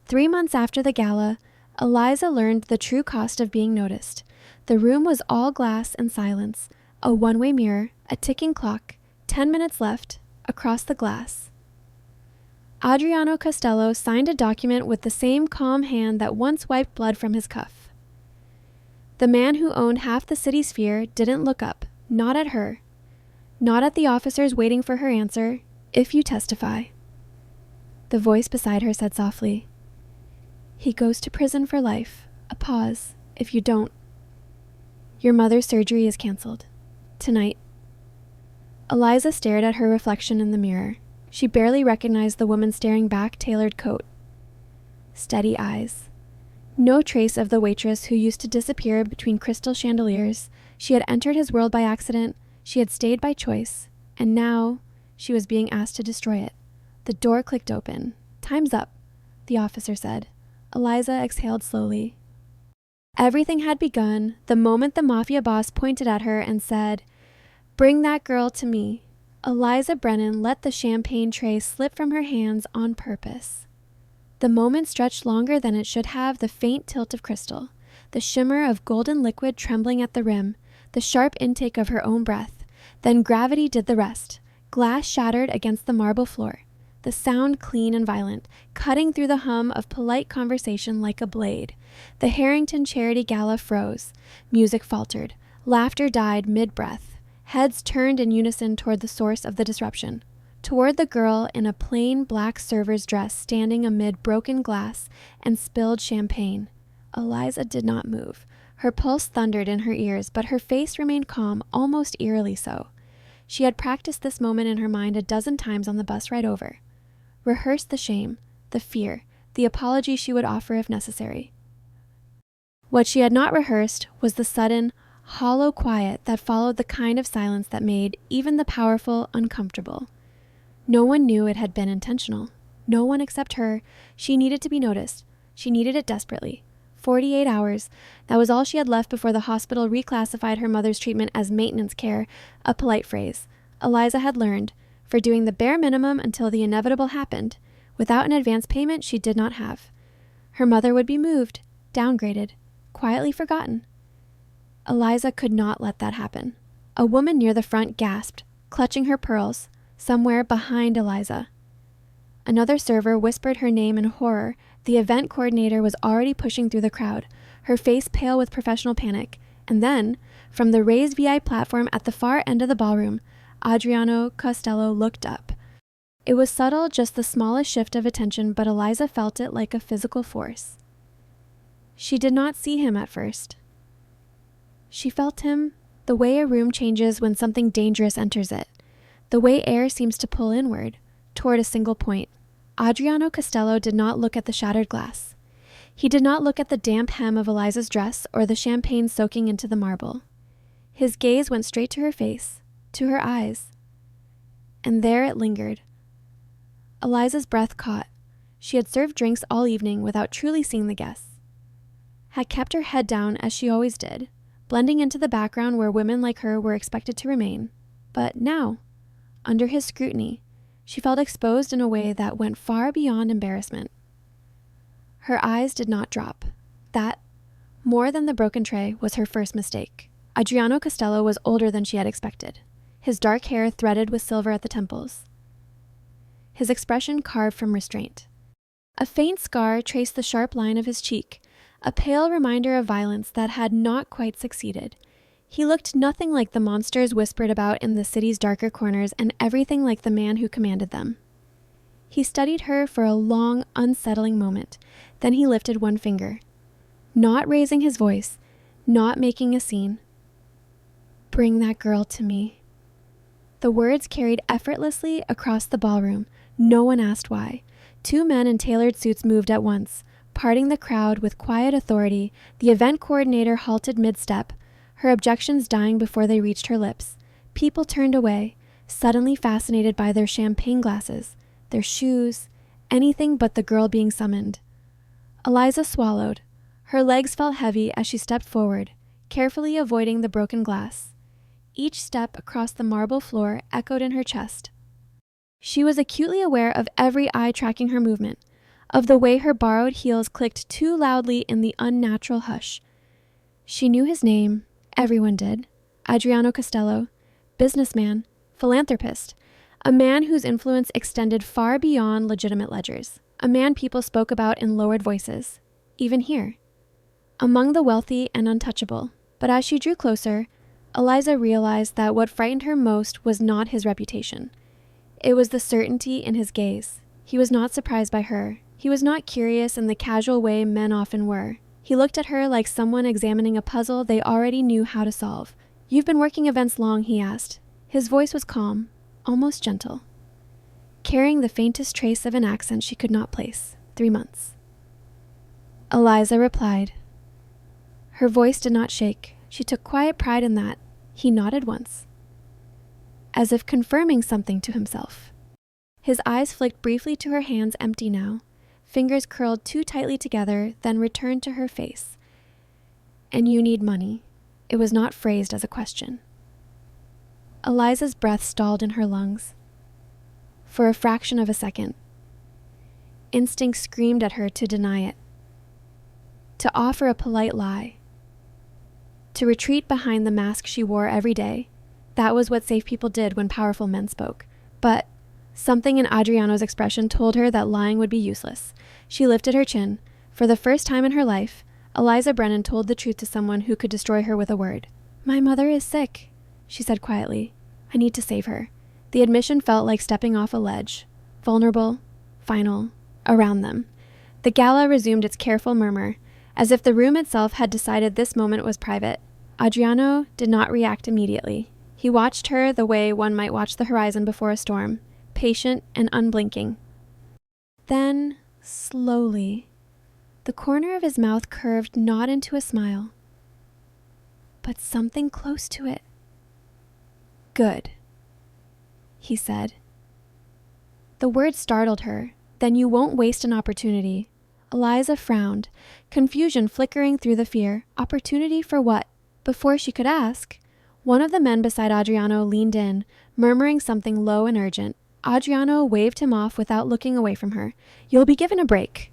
3 months after the gala, Eliza learned the true cost of being noticed. The room was all glass and silence, a one-way mirror, a ticking clock, 10 minutes left, across the glass. Adriano Costello signed a document with the same calm hand that once wiped blood from his cuff. The man who owned half the city's sphere didn't look up, not at her, not at the officers waiting for her answer, "If you testify." The voice beside her said softly, "He goes to prison for life. A pause. If you don't. Your mother's surgery is canceled. Tonight." Eliza stared at her reflection in the mirror. She barely recognized the woman staring back, tailored coat. Steady eyes. No trace of the waitress who used to disappear between crystal chandeliers. She had entered his world by accident. She had stayed by choice. And now she was being asked to destroy it. The door clicked open. "Time's up," the officer said. Eliza exhaled slowly. Everything had begun the moment the Mafia boss pointed at her and said, "Bring that girl to me." Eliza Brennan let the champagne tray slip from her hands on purpose. The moment stretched longer than it should have, the faint tilt of crystal, the shimmer of golden liquid trembling at the rim, the sharp intake of her own breath. Then gravity did the rest. Glass shattered against the marble floor. The sound clean and violent, cutting through the hum of polite conversation like a blade. The Harrington Charity Gala froze. Music faltered. Laughter died mid-breath. Heads turned in unison toward the source of the disruption. Toward the girl in a plain black server's dress standing amid broken glass and spilled champagne. Eliza did not move. Her pulse thundered in her ears, but her face remained calm, almost eerily so. She had practiced this moment in her mind a dozen times on the bus ride over. Rehearsed the shame, the fear, the apology she would offer if necessary. What she had not rehearsed was the sudden, hollow quiet that followed the kind of silence that made even the powerful uncomfortable. No one knew it had been intentional. No one except her. She needed to be noticed. She needed it desperately. 48 hours. That was all she had left before the hospital reclassified her mother's treatment as maintenance care, a polite phrase. Eliza had learned, for doing the bare minimum until the inevitable happened. Without an advance payment she did not have. Her mother would be moved, downgraded, quietly forgotten. Eliza could not let that happen. A woman near the front gasped, clutching her pearls, somewhere behind Eliza. Another server whispered her name in horror. The event coordinator was already pushing through the crowd, her face pale with professional panic. And then, from the raised VI platform at the far end of the ballroom, Adriano Costello looked up. It was subtle, just the smallest shift of attention, but Eliza felt it like a physical force. She did not see him at first. She felt him the way a room changes when something dangerous enters it, the way air seems to pull inward, toward a single point. Adriano Costello did not look at the shattered glass. He did not look at the damp hem of Eliza's dress or the champagne soaking into the marble. His gaze went straight to her face, to her eyes. And there it lingered. Eliza's breath caught. She had served drinks all evening without truly seeing the guests, had kept her head down as she always did, blending into the background where women like her were expected to remain. But now, under his scrutiny, she felt exposed in a way that went far beyond embarrassment. Her eyes did not drop. That, more than the broken tray, was her first mistake. Adriano Costello was older than she had expected, his dark hair threaded with silver at the temples, his expression carved from restraint. A faint scar traced the sharp line of his cheek, a pale reminder of violence that had not quite succeeded. He looked nothing like the monsters whispered about in the city's darker corners, and everything like the man who commanded them. He studied her for a long, unsettling moment. Then he lifted one finger, not raising his voice, not making a scene. "Bring that girl to me." The words carried effortlessly across the ballroom. No one asked why. 2 men in tailored suits moved at once, parting the crowd with quiet authority. The event coordinator halted mid-step, her objections dying before they reached her lips. People turned away, suddenly fascinated by their champagne glasses, their shoes, anything but the girl being summoned. Eliza swallowed. Her legs felt heavy as she stepped forward, carefully avoiding the broken glass. Each step across the marble floor echoed in her chest. She was acutely aware of every eye tracking her movement. of the way her borrowed heels clicked too loudly in the unnatural hush. She knew his name, everyone did. Adriano Costello, businessman, philanthropist, a man whose influence extended far beyond legitimate ledgers, a man people spoke about in lowered voices, even here, among the wealthy and untouchable. But as she drew closer, Eliza realized that what frightened her most was not his reputation. It was the certainty in his gaze. He was not surprised by her. He was not curious in the casual way men often were. He looked at her like someone examining a puzzle they already knew how to solve. "You've been working events long?" he asked. His voice was calm, almost gentle, carrying the faintest trace of an accent she could not place. 3 months. Eliza replied. Her voice did not shake. She took quiet pride in that. He nodded once, as if confirming something to himself. His eyes flicked briefly to her hands, empty now. Fingers curled too tightly together, then returned to her face. "And you need money." It was not phrased as a question. Eliza's breath stalled in her lungs. For a fraction of a second, instinct screamed at her to deny it, to offer a polite lie, to retreat behind the mask she wore every day. That was what safe people did when powerful men spoke. But something in Adriano's expression told her that lying would be useless. She lifted her chin. For the first time in her life, Eliza Brennan told the truth to someone who could destroy her with a word. "My mother is sick," she said quietly. "I need to save her." The admission felt like stepping off a ledge, vulnerable, final, around them. The gala resumed its careful murmur, as if the room itself had decided this moment was private. Adriano did not react immediately. He watched her the way one might watch the horizon before a storm, patient and unblinking. Then, slowly, the corner of his mouth curved not into a smile, but something close to it. "Good," he said. The word startled her. "Then you won't waste an opportunity." Eliza frowned, confusion flickering through the fear. Opportunity for what? Before she could ask, one of the men beside Adriano leaned in, murmuring something low and urgent. Adriano waved him off without looking away from her. "You'll be given a break."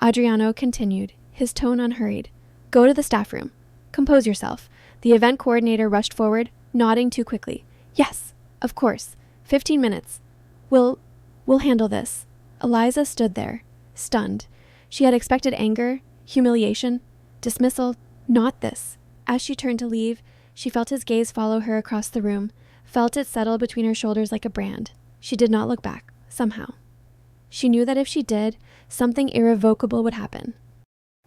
Adriano continued, his tone unhurried. "Go to the staff room. Compose yourself." The event coordinator rushed forward, nodding too quickly. "Yes, of course. 15 minutes. We'll handle this." Eliza stood there, stunned. She had expected anger, humiliation, dismissal, not this. As she turned to leave, she felt his gaze follow her across the room, felt it settle between her shoulders like a brand. She did not look back, somehow. She knew that if she did, something irrevocable would happen.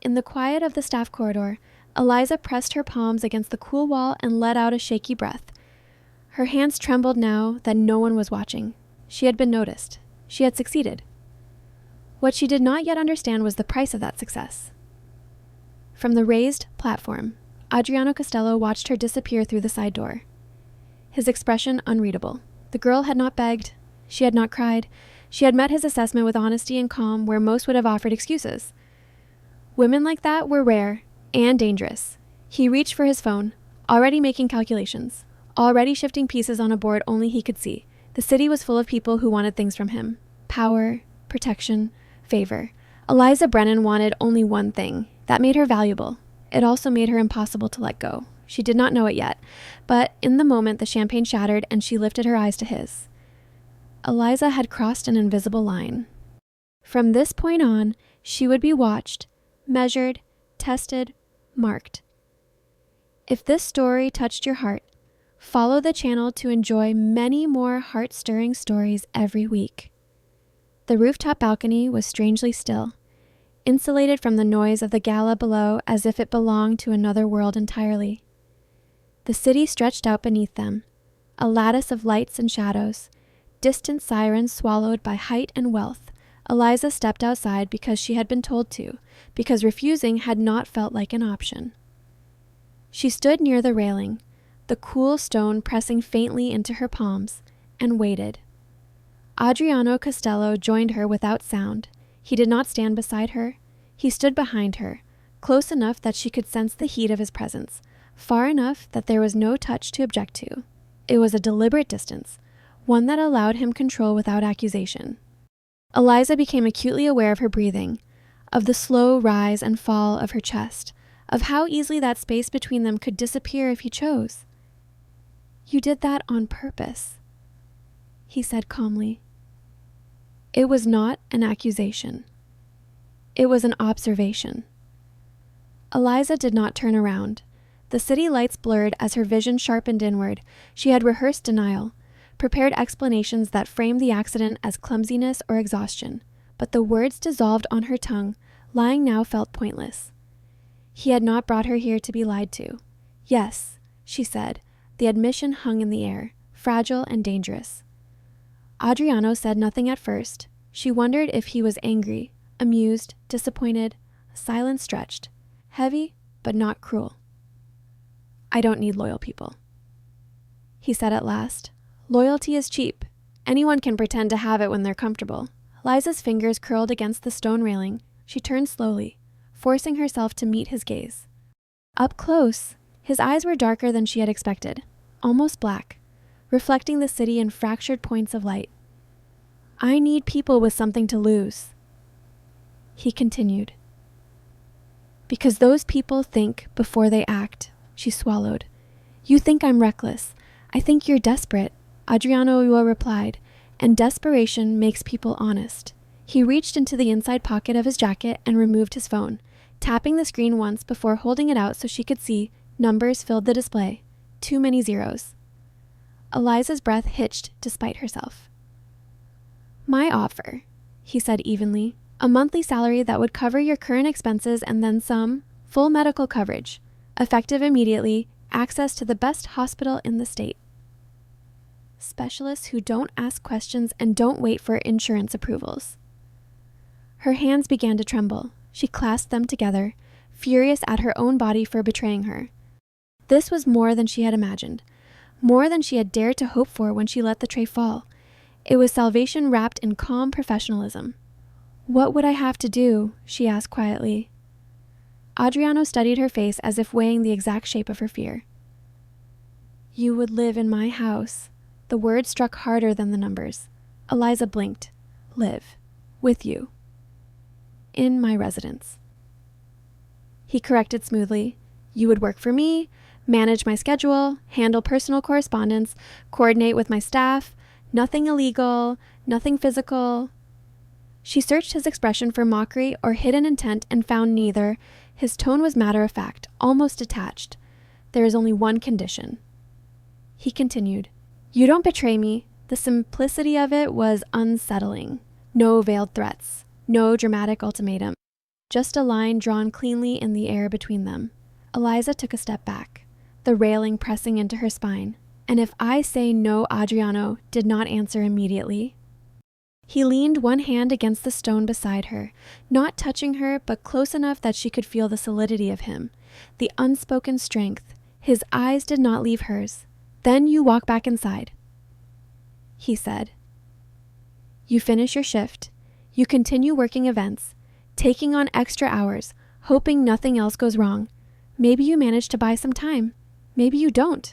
In the quiet of the staff corridor, Eliza pressed her palms against the cool wall and let out a shaky breath. Her hands trembled now that no one was watching. She had been noticed. She had succeeded. What she did not yet understand was the price of that success. From the raised platform, Adriano Costello watched her disappear through the side door, his expression unreadable. The girl had not begged. She had not cried. She had met his assessment with honesty and calm where most would have offered excuses. Women like that were rare and dangerous. He reached for his phone, already making calculations, already shifting pieces on a board only he could see. The city was full of people who wanted things from him: power, protection, favor. Eliza Brennan wanted only one thing. That made her valuable. It also made her impossible to let go. She did not know it yet, but in the moment the champagne shattered and she lifted her eyes to his. Eliza had crossed an invisible line. From this point on, she would be watched, measured, tested, marked. If this story touched your heart, follow the channel to enjoy many more heart-stirring stories every week. The rooftop balcony was strangely still, insulated from the noise of the gala below as if it belonged to another world entirely. The city stretched out beneath them, a lattice of lights and shadows, distant sirens swallowed by height and wealth. Eliza stepped outside because she had been told to, because refusing had not felt like an option. She stood near the railing, the cool stone pressing faintly into her palms, and waited. Adriano Costello joined her without sound. He did not stand beside her. He stood behind her, close enough that she could sense the heat of his presence, far enough that there was no touch to object to. It was a deliberate distance, one that allowed him control without accusation. Eliza became acutely aware of her breathing, of the slow rise and fall of her chest, of how easily that space between them could disappear if he chose. "You did that on purpose," he said calmly. It was not an accusation. It was an observation. Eliza did not turn around. The city lights blurred as her vision sharpened inward. She had rehearsed denial, prepared explanations that framed the accident as clumsiness or exhaustion, but the words dissolved on her tongue, lying now felt pointless. He had not brought her here to be lied to. Yes, she said. The admission hung in the air, fragile and dangerous. Adriano said nothing at first. She wondered if he was angry, amused, disappointed. Silence stretched, heavy but not cruel. "I don't need loyal people," he said at last. "Loyalty is cheap. Anyone can pretend to have it when they're comfortable." Liza's fingers curled against the stone railing. She turned slowly, forcing herself to meet his gaze. Up close, his eyes were darker than she had expected, almost black, reflecting the city in fractured points of light. "I need people with something to lose," he continued. "Because those people think before they act," she swallowed. "You think I'm reckless. I think you're desperate," Adriano replied, "and desperation makes people honest." He reached into the inside pocket of his jacket and removed his phone, tapping the screen once before holding it out so she could see. Numbers filled the display. Too many zeros. Eliza's breath hitched despite herself. "My offer," he said evenly, "a monthly salary that would cover your current expenses and then some, full medical coverage, effective immediately, access to the best hospital in the state. Specialists who don't ask questions and don't wait for insurance approvals." Her hands began to tremble. She clasped them together, furious at her own body for betraying her. This was more than she had imagined, more than she had dared to hope for when she let the tray fall. It was salvation wrapped in calm professionalism. "What would I have to do?" she asked quietly. Adriano studied her face as if weighing the exact shape of her fear. "You would live in my house." The words struck harder than the numbers. Eliza blinked. "Live. With you. In my residence." He corrected smoothly. "You would work for me, manage my schedule, handle personal correspondence, coordinate with my staff. Nothing illegal, nothing physical." She searched his expression for mockery or hidden intent and found neither. His tone was matter-of-fact, almost detached. "There is only one condition." He continued. "You don't betray me." The simplicity of it was unsettling. No veiled threats, no dramatic ultimatum, just a line drawn cleanly in the air between them. Eliza took a step back, the railing pressing into her spine. "And if I say no," Adriano did not answer immediately. He leaned one hand against the stone beside her, not touching her, but close enough that she could feel the solidity of him, the unspoken strength. His eyes did not leave hers. "Then you walk back inside," he said. "You finish your shift. You continue working events, taking on extra hours, hoping nothing else goes wrong. Maybe you manage to buy some time. Maybe you don't."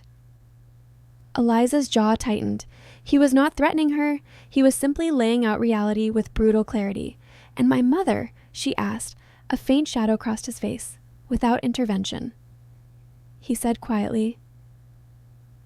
Eliza's jaw tightened. He was not threatening her. He was simply laying out reality with brutal clarity. "And my mother?" she asked. A faint shadow crossed his face. "Without intervention," he said quietly.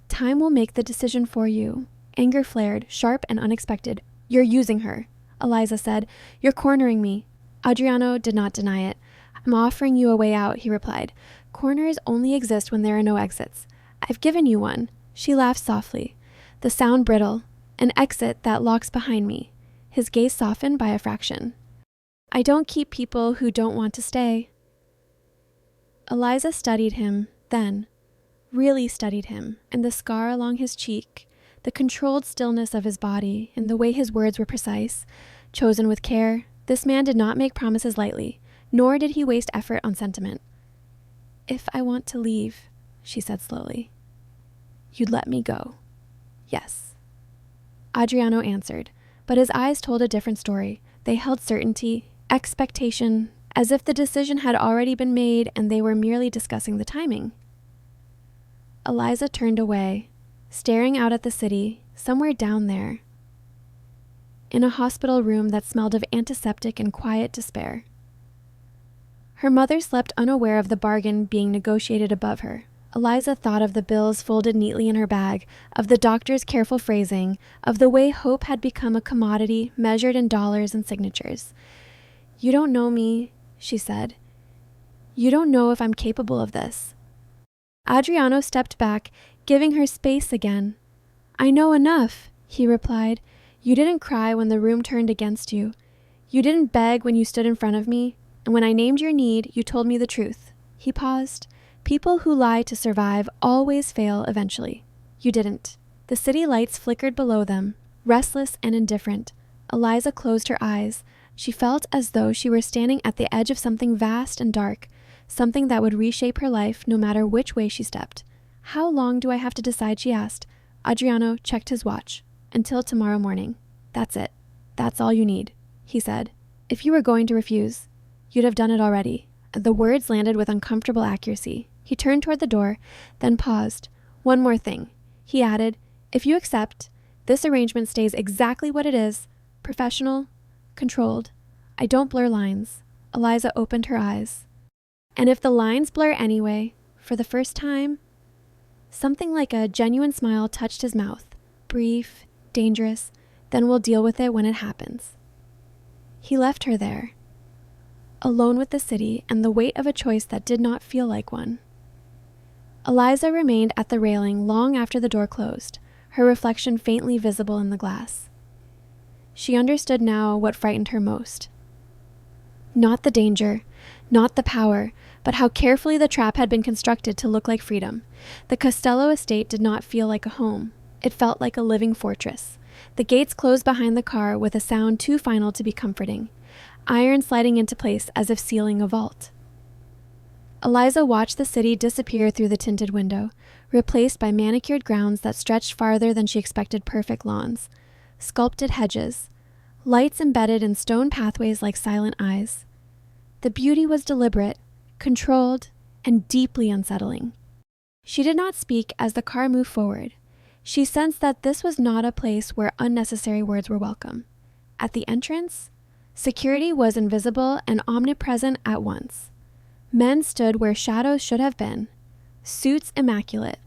"Time will make the decision for you." Anger flared, sharp and unexpected. "You're using her," Eliza said. "You're cornering me." Adriano did not deny it. "I'm offering you a way out," he replied. "Corners only exist when there are no exits. I've given you one." She laughed softly, the sound brittle. "An exit that locks behind me." His gaze softened by a fraction. "I don't keep people who don't want to stay." Eliza studied him, then, really studied him, and the scar along his cheek, the controlled stillness of his body, and the way his words were precise, chosen with care. This man did not make promises lightly, nor did he waste effort on sentiment. "If I want to leave," she said slowly. "You'd let me go?" "Yes," Adriano answered, but his eyes told a different story. They held certainty, expectation, as if the decision had already been made and they were merely discussing the timing. Eliza turned away, staring out at the city, somewhere down there. in a hospital room that smelled of antiseptic and quiet despair. Her mother slept unaware of the bargain being negotiated above her. Eliza thought of the bills folded neatly in her bag, of the doctor's careful phrasing, of the way hope had become a commodity measured in dollars and signatures. "You don't know me," she said. "You don't know if I'm capable of this." Adriano stepped back, giving her space again. "I know enough," he replied. "You didn't cry when the room turned against you. You didn't beg when you stood in front of me. And when I named your need, you told me the truth." He paused. "People who lie to survive always fail eventually. You didn't." The city lights flickered below them, restless and indifferent. Eliza closed her eyes. She felt as though she were standing at the edge of something vast and dark, something that would reshape her life no matter which way she stepped. "How long do I have to decide?" she asked. Adriano checked his watch. "Until tomorrow morning. That's it. That's all you need," he said. "If you were going to refuse, you'd have done it already." The words landed with uncomfortable accuracy. He turned toward the door, then paused. "One more thing," he added. "If you accept, this arrangement stays exactly what it is, professional, controlled. I don't blur lines." Eliza opened her eyes. "And if the lines blur anyway, for the first time?" Something like a genuine smile touched his mouth. "Brief, dangerous, then we'll deal with it when it happens." He left her there, alone with the city and the weight of a choice that did not feel like one. Eliza remained at the railing long after the door closed, her reflection faintly visible in the glass. She understood now what frightened her most. Not the danger, not the power, but how carefully the trap had been constructed to look like freedom. The Costello estate did not feel like a home. It felt like a living fortress. The gates closed behind the car with a sound too final to be comforting, iron sliding into place as if sealing a vault. Eliza watched the city disappear through the tinted window, replaced by manicured grounds that stretched farther than she expected perfect lawns, sculpted hedges, lights embedded in stone pathways like silent eyes. The beauty was deliberate, controlled, and deeply unsettling. She did not speak as the car moved forward. She sensed that this was not a place where unnecessary words were welcome. At the entrance, security was invisible and omnipresent at once. Men stood where shadows should have been, suits immaculate,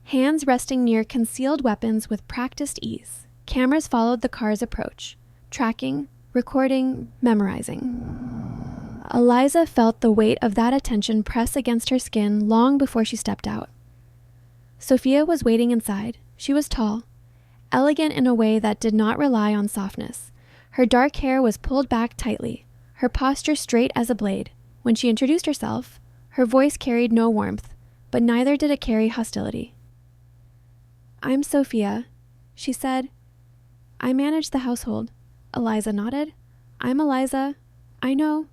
hands resting near concealed weapons with practiced ease. Cameras followed the car's approach, tracking, recording, memorizing. Eliza felt the weight of that attention press against her skin long before she stepped out. Sophia was waiting inside. She was tall, elegant in a way that did not rely on softness. Her dark hair was pulled back tightly, her posture straight as a blade. When she introduced herself, her voice carried no warmth, but neither did it carry hostility. "I'm Sophia," she said. "I manage the household." Eliza nodded. "I'm Eliza. I know.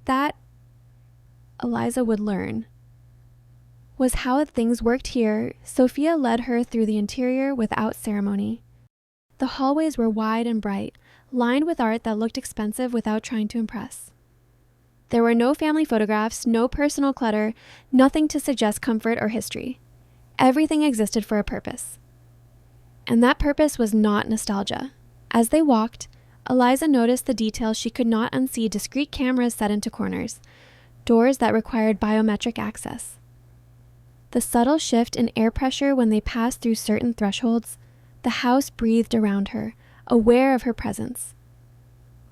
That," Eliza would learn, was how things worked here. Sophia led her through the interior without ceremony. The hallways were wide and bright, lined with art that looked expensive without trying to impress. There were no family photographs, no personal clutter, nothing to suggest comfort or history. Everything existed for a purpose. And that purpose was not nostalgia. As they walked, Eliza noticed the details she could not unsee: discrete cameras set into corners, doors that required biometric access, the subtle shift in air pressure when they passed through certain thresholds. The house breathed around her, aware of her presence.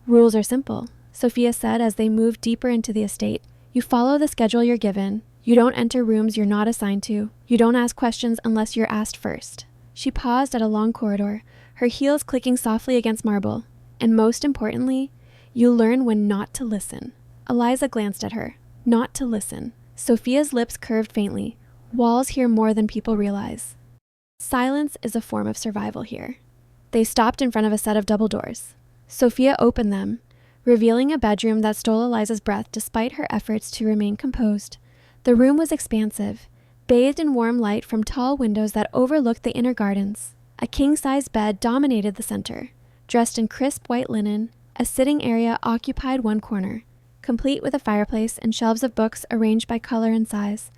"Rules are simple," Sophia said as they moved deeper into the estate. "You follow the schedule you're given. You don't enter rooms you're not assigned to. You don't ask questions unless you're asked first." She paused at a long corridor, her heels clicking softly against marble. "And most importantly, you learn when not to listen." Eliza glanced at her. Not to listen. Sophia's lips curved faintly. Walls hear more than people realize. Silence is a form of survival here. They stopped in front of a set of double doors. Sophia opened them, revealing a bedroom that stole Eliza's breath despite her efforts to remain composed. The room was expansive, bathed in warm light from tall windows that overlooked the inner gardens. A king-size bed dominated the center. Dressed in crisp white linen, a sitting area occupied one corner, complete with a fireplace and shelves of books arranged by color and size.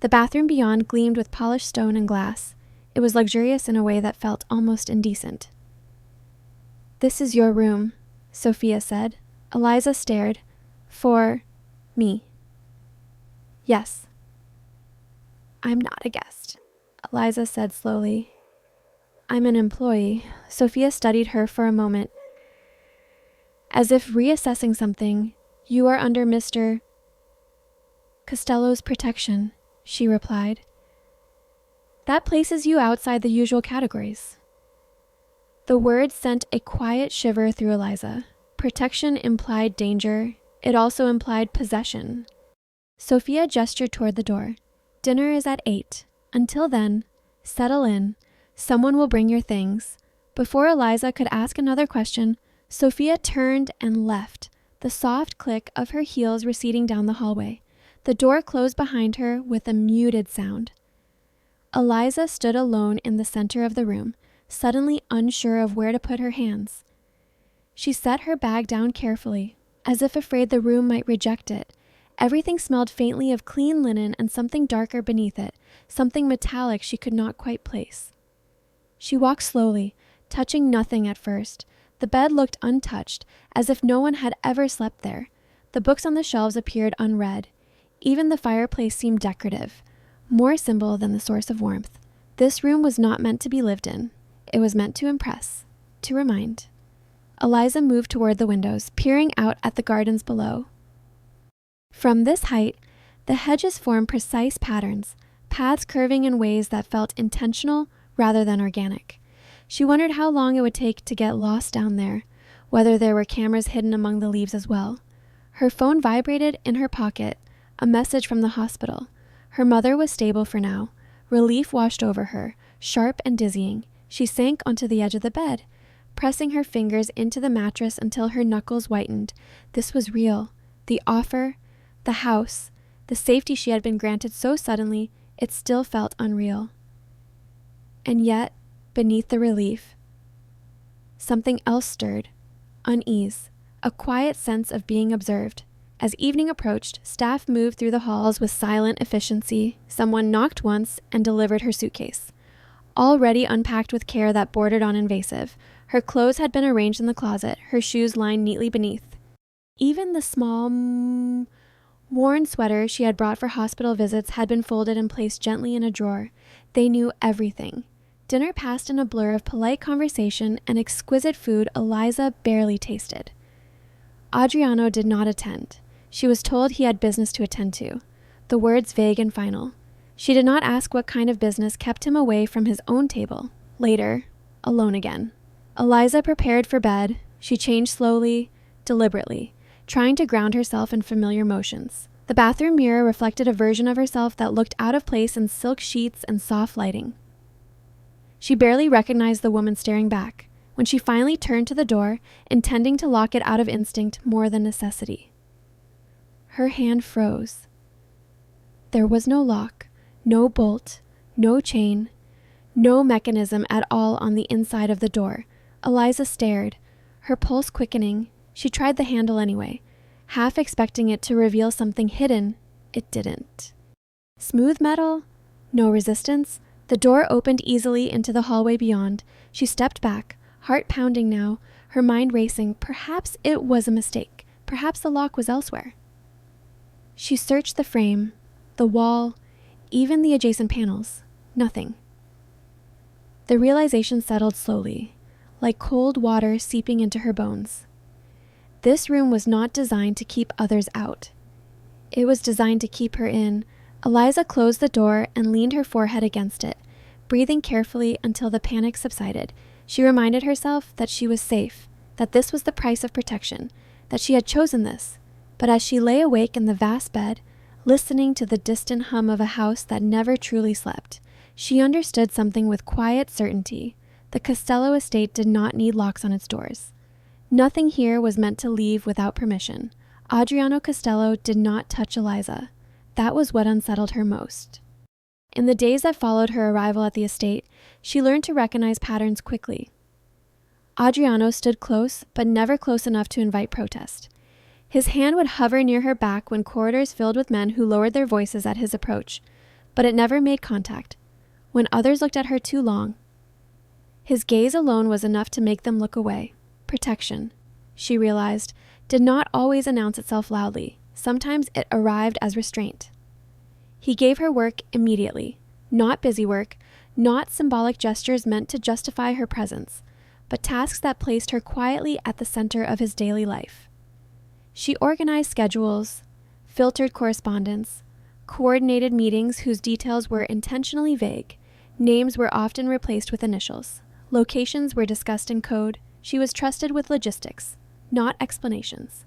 The bathroom beyond gleamed with polished stone and glass. It was luxurious in a way that felt almost indecent. "This is your room," Sophia said. Eliza stared. "For me?" "Yes." "I'm not a guest," Eliza said slowly. "I'm an employee." Sophia studied her for a moment, as if reassessing something. "You are under Mr. Costello's protection," she replied. "That places you outside the usual categories." The word sent a quiet shiver through Eliza. Protection implied danger. It also implied possession. Sophia gestured toward the door. "Dinner is at 8. Until then, settle in. Someone will bring your things." Before Eliza could ask another question, Sophia turned and left, the soft click of her heels receding down the hallway. The door closed behind her with a muted sound. Eliza stood alone in the center of the room, suddenly unsure of where to put her hands. She set her bag down carefully, as if afraid the room might reject it. Everything smelled faintly of clean linen and something darker beneath it, something metallic she could not quite place. She walked slowly, touching nothing at first. The bed looked untouched, as if no one had ever slept there. The books on the shelves appeared unread. Even the fireplace seemed decorative, more symbol than the source of warmth. This room was not meant to be lived in. It was meant to impress, to remind. Eliza moved toward the windows, peering out at the gardens below. From this height, the hedges formed precise patterns, paths curving in ways that felt intentional rather than organic. She wondered how long it would take to get lost down there, whether there were cameras hidden among the leaves as well. Her phone vibrated in her pocket, a message from the hospital. Her mother was stable for now. Relief washed over her, sharp and dizzying. She sank onto the edge of the bed, pressing her fingers into the mattress until her knuckles whitened. This was real. The offer, the house, the safety she had been granted so suddenly, it still felt unreal. And yet, beneath the relief, something else stirred. Unease, a quiet sense of being observed. As evening approached, staff moved through the halls with silent efficiency. Someone knocked once and delivered her suitcase, already unpacked with care that bordered on invasive. Her clothes had been arranged in the closet, her shoes lined neatly beneath. Even the small, worn sweater she had brought for hospital visits had been folded and placed gently in a drawer. They knew everything. Dinner passed in a blur of polite conversation and exquisite food Eliza barely tasted. Adriano did not attend. She was told he had business to attend to, the words vague and final. She did not ask what kind of business kept him away from his own table. Later, alone again. Eliza prepared for bed. She changed slowly, deliberately, trying to ground herself in familiar motions. The bathroom mirror reflected a version of herself that looked out of place in silk sheets and soft lighting. She barely recognized the woman staring back. When she finally turned to the door, intending to lock it out of instinct more than necessity, her hand froze. There was no lock, no bolt, no chain, no mechanism at all on the inside of the door. Eliza stared, her pulse quickening. She tried the handle anyway, half expecting it to reveal something hidden. It didn't. Smooth metal, no resistance. The door opened easily into the hallway beyond. She stepped back, heart pounding now, her mind racing. Perhaps it was a mistake. Perhaps the lock was elsewhere. She searched the frame, the wall, even the adjacent panels. Nothing. The realization settled slowly, like cold water seeping into her bones. This room was not designed to keep others out. It was designed to keep her in. Eliza closed the door and leaned her forehead against it, breathing carefully until the panic subsided. She reminded herself that she was safe, that this was the price of protection, that she had chosen this. But as she lay awake in the vast bed, listening to the distant hum of a house that never truly slept, she understood something with quiet certainty. The Costello estate did not need locks on its doors. Nothing here was meant to leave without permission. Adriano Costello did not touch Eliza. That was what unsettled her most. In the days that followed her arrival at the estate, she learned to recognize patterns quickly. Adriano stood close, but never close enough to invite protest. His hand would hover near her back when corridors filled with men who lowered their voices at his approach, but it never made contact. When others looked at her too long, his gaze alone was enough to make them look away. Protection, she realized, did not always announce itself loudly. Sometimes it arrived as restraint. He gave her work immediately, not busy work, not symbolic gestures meant to justify her presence, but tasks that placed her quietly at the center of his daily life. She organized schedules, filtered correspondence, coordinated meetings whose details were intentionally vague. Names were often replaced with initials. Locations were discussed in code. She was trusted with logistics, not explanations.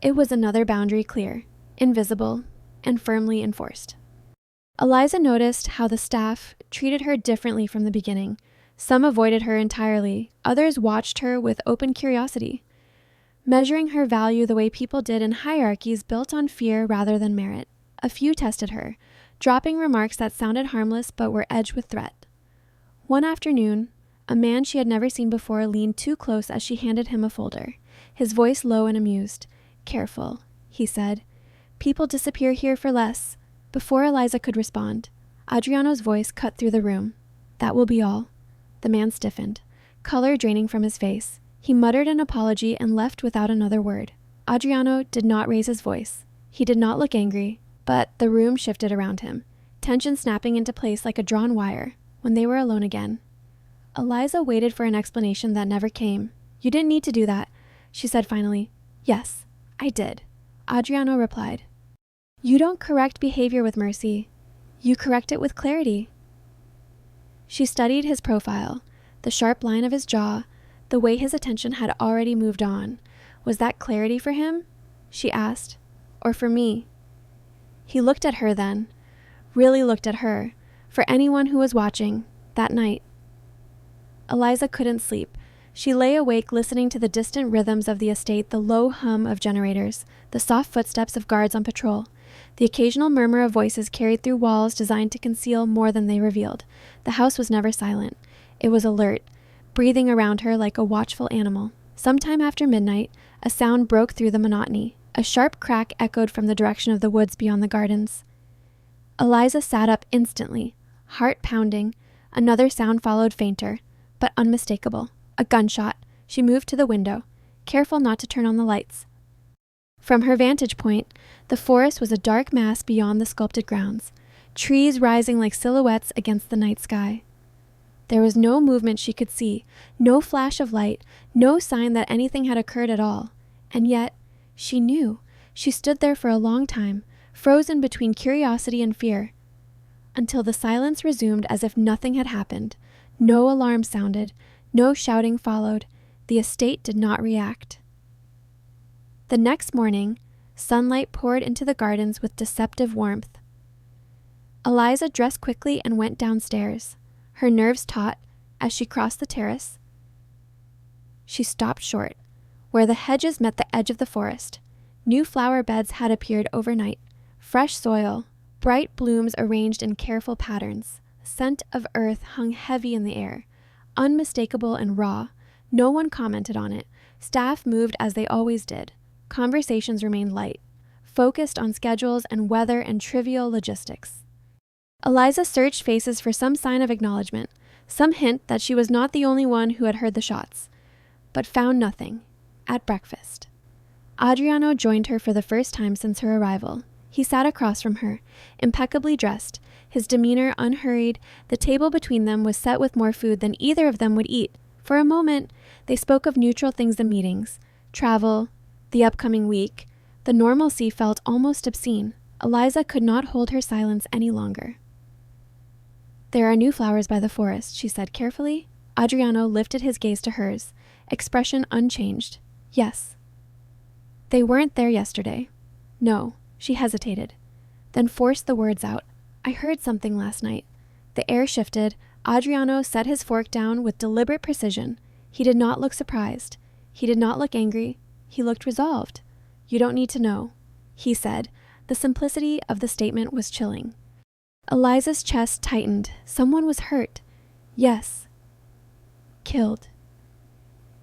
It was another boundary clear, invisible, and firmly enforced. Eliza noticed how the staff treated her differently from the beginning. Some avoided her entirely. Others watched her with open curiosity, measuring her value the way people did in hierarchies built on fear rather than merit. A few tested her, dropping remarks that sounded harmless but were edged with threat. One afternoon, a man she had never seen before leaned too close as she handed him a folder, his voice low and amused. "Careful," he said. "People disappear here for less." Before Eliza could respond, Adriano's voice cut through the room. "That will be all." The man stiffened, color draining from his face. He muttered an apology and left without another word. Adriano did not raise his voice. He did not look angry, but the room shifted around him, tension snapping into place like a drawn wire. When they were alone again, Eliza waited for an explanation that never came. "You didn't need to do that," she said finally. "Yes, I did," Adriano replied. "You don't correct behavior with mercy. You correct it with clarity." She studied his profile, the sharp line of his jaw, the way his attention had already moved on. Was that clarity for him? She asked. Or for me? He looked at her then, really looked at her, for anyone who was watching, that night. Eliza couldn't sleep. She lay awake listening to the distant rhythms of the estate, the low hum of generators, the soft footsteps of guards on patrol, the occasional murmur of voices carried through walls designed to conceal more than they revealed. The house was never silent. It was alert, breathing around her like a watchful animal. Sometime after midnight, a sound broke through the monotony. A sharp crack echoed from the direction of the woods beyond the gardens. Eliza sat up instantly, heart pounding. Another sound followed, fainter, but unmistakable. A gunshot. She moved to the window, careful not to turn on the lights. From her vantage point, the forest was a dark mass beyond the sculpted grounds, trees rising like silhouettes against the night sky. There was no movement she could see, no flash of light, no sign that anything had occurred at all. And yet, she knew. She stood there for a long time, frozen between curiosity and fear, until the silence resumed as if nothing had happened. No alarm sounded, no shouting followed. The estate did not react. The next morning, sunlight poured into the gardens with deceptive warmth. Eliza dressed quickly and went downstairs, her nerves taut. As she crossed the terrace, she stopped short, where the hedges met the edge of the forest. New flower beds had appeared overnight, fresh soil, bright blooms arranged in careful patterns. The scent of earth hung heavy in the air, unmistakable and raw. No one commented on it. Staff moved as they always did. Conversations remained light, focused on schedules and weather and trivial logistics. Eliza searched faces for some sign of acknowledgement, some hint that she was not the only one who had heard the shots, but found nothing. At breakfast, Adriano joined her for the first time since her arrival. He sat across from her, impeccably dressed, his demeanor unhurried. The table between them was set with more food than either of them would eat. For a moment, they spoke of neutral things in meetings, travel, the upcoming week. The normalcy felt almost obscene. Eliza could not hold her silence any longer. "There are new flowers by the forest," she said carefully. Adriano lifted his gaze to hers, expression unchanged. "Yes." "They weren't there yesterday." "No." She hesitated, then forced the words out. "I heard something last night." The air shifted. Adriano set his fork down with deliberate precision. He did not look surprised. He did not look angry. He looked resolved. "You don't need to know," he said. The simplicity of the statement was chilling. Eliza's chest tightened. Someone was hurt. Yes. Killed.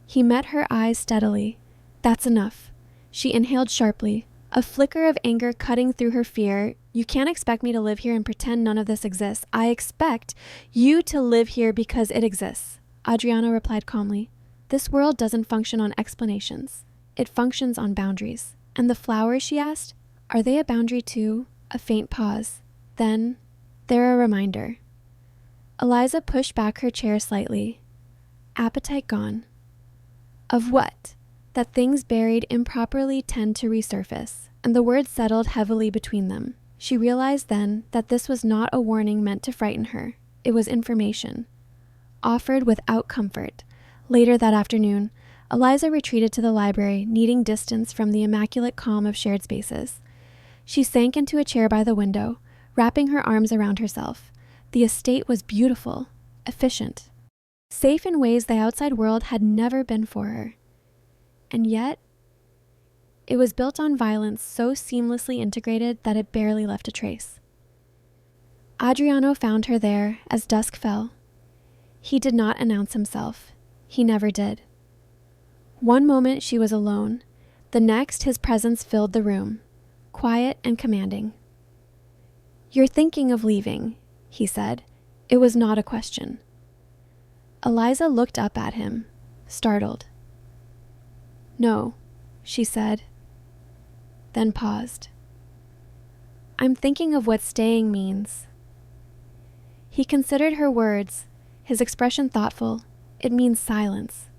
He met her eyes steadily. "That's enough." She inhaled sharply, a flicker of anger cutting through her fear. "You can't expect me to live here and pretend none of this exists. I expect you to live here because it exists," Adriano replied calmly. This world doesn't function on explanations. It functions on boundaries. And the flowers, she asked, are they a boundary too? A faint pause. Then, they're a reminder. Eliza pushed back her chair slightly. Appetite gone. Of what? That things buried improperly tend to resurface, and the words settled heavily between them. She realized then that this was not a warning meant to frighten her. It was information, offered without comfort. Later that afternoon, Eliza retreated to the library, needing distance from the immaculate calm of shared spaces. She sank into a chair by the window, wrapping her arms around herself. The estate was beautiful, efficient, safe in ways the outside world had never been for her. And yet, it was built on violence so seamlessly integrated that it barely left a trace. Adriano found her there as dusk fell. He did not announce himself. He never did. One moment she was alone. The next, his presence filled the room, quiet and commanding. "You're thinking of leaving," he said. It was not a question. Eliza looked up at him, startled. "No," she said, then paused. "I'm thinking of what staying means." He considered her words, his expression thoughtful. "It means silence."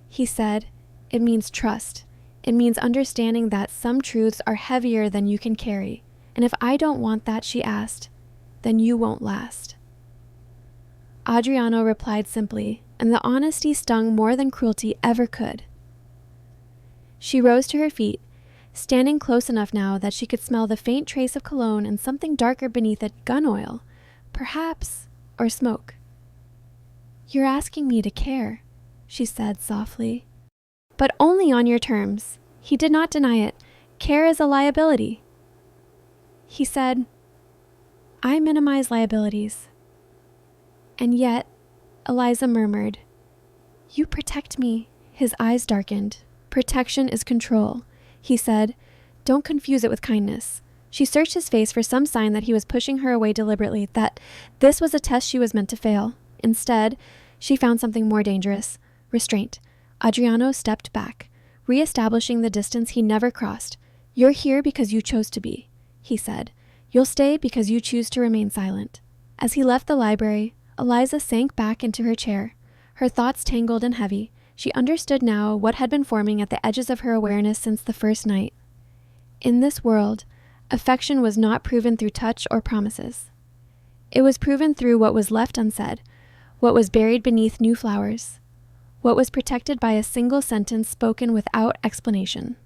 He said, "It means trust. It means understanding that some truths are heavier than you can carry. And if I don't want that," she asked, "then you won't last." Adriano replied simply, and the honesty stung more than cruelty ever could. She rose to her feet, standing close enough now that she could smell the faint trace of cologne and something darker beneath it, gun oil, perhaps, or smoke. "You're asking me to care," she said softly. "But only on your terms." He did not deny it. "Care is a liability." He said, "I minimize liabilities." "And yet," Eliza murmured, "you protect me." His eyes darkened. "Protection is control," he said. "Don't confuse it with kindness." She searched his face for some sign that he was pushing her away deliberately, that this was a test she was meant to fail. Instead, she found something more dangerous: restraint. Adriano stepped back, reestablishing the distance he never crossed. "You're here because you chose to be," he said. "You'll stay because you choose to remain silent." As he left the library, Eliza sank back into her chair, her thoughts tangled and heavy. She understood now what had been forming at the edges of her awareness since the first night. In this world, affection was not proven through touch or promises. It was proven through what was left unsaid, what was buried beneath new flowers, what was protected by a single sentence spoken without explanation.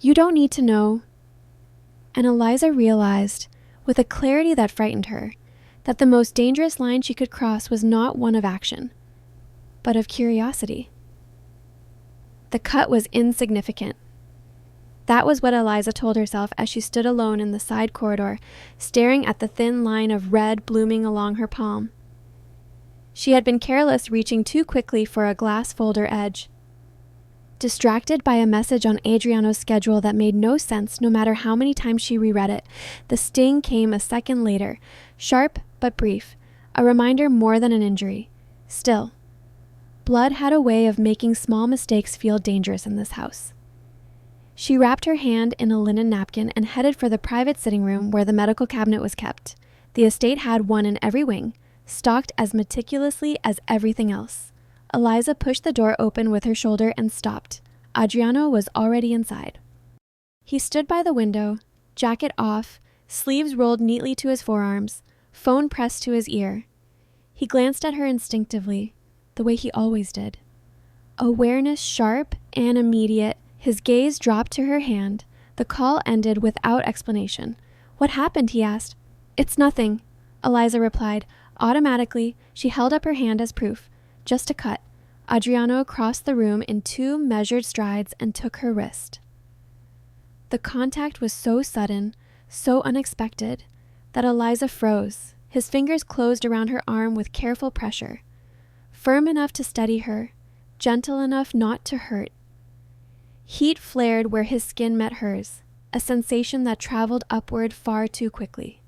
"You don't need to know." And Eliza realized, with a clarity that frightened her, that the most dangerous line she could cross was not one of action, but of curiosity. The cut was insignificant. That was what Eliza told herself as she stood alone in the side corridor, staring at the thin line of red blooming along her palm. She had been careless, reaching too quickly for a glass folder edge. Distracted by a message on Adriano's schedule that made no sense no matter how many times she reread it, the sting came a second later, sharp but brief, a reminder more than an injury. Still, blood had a way of making small mistakes feel dangerous in this house. She wrapped her hand in a linen napkin and headed for the private sitting room where the medical cabinet was kept. The estate had one in every wing, stocked as meticulously as everything else. Eliza pushed the door open with her shoulder and stopped. Adriano was already inside. He stood by the window, jacket off, sleeves rolled neatly to his forearms, phone pressed to his ear. He glanced at her instinctively, the way he always did. Awareness sharp and immediate, his gaze dropped to her hand. The call ended without explanation. "What happened?" he asked. "It's nothing," Eliza replied. Automatically, she held up her hand as proof. "Just a cut." Adriano crossed the room in 2 measured strides and took her wrist. The contact was so sudden, so unexpected, that Eliza froze. His fingers closed around her arm with careful pressure, firm enough to steady her, gentle enough not to hurt. Heat flared where his skin met hers, a sensation that traveled upward far too quickly.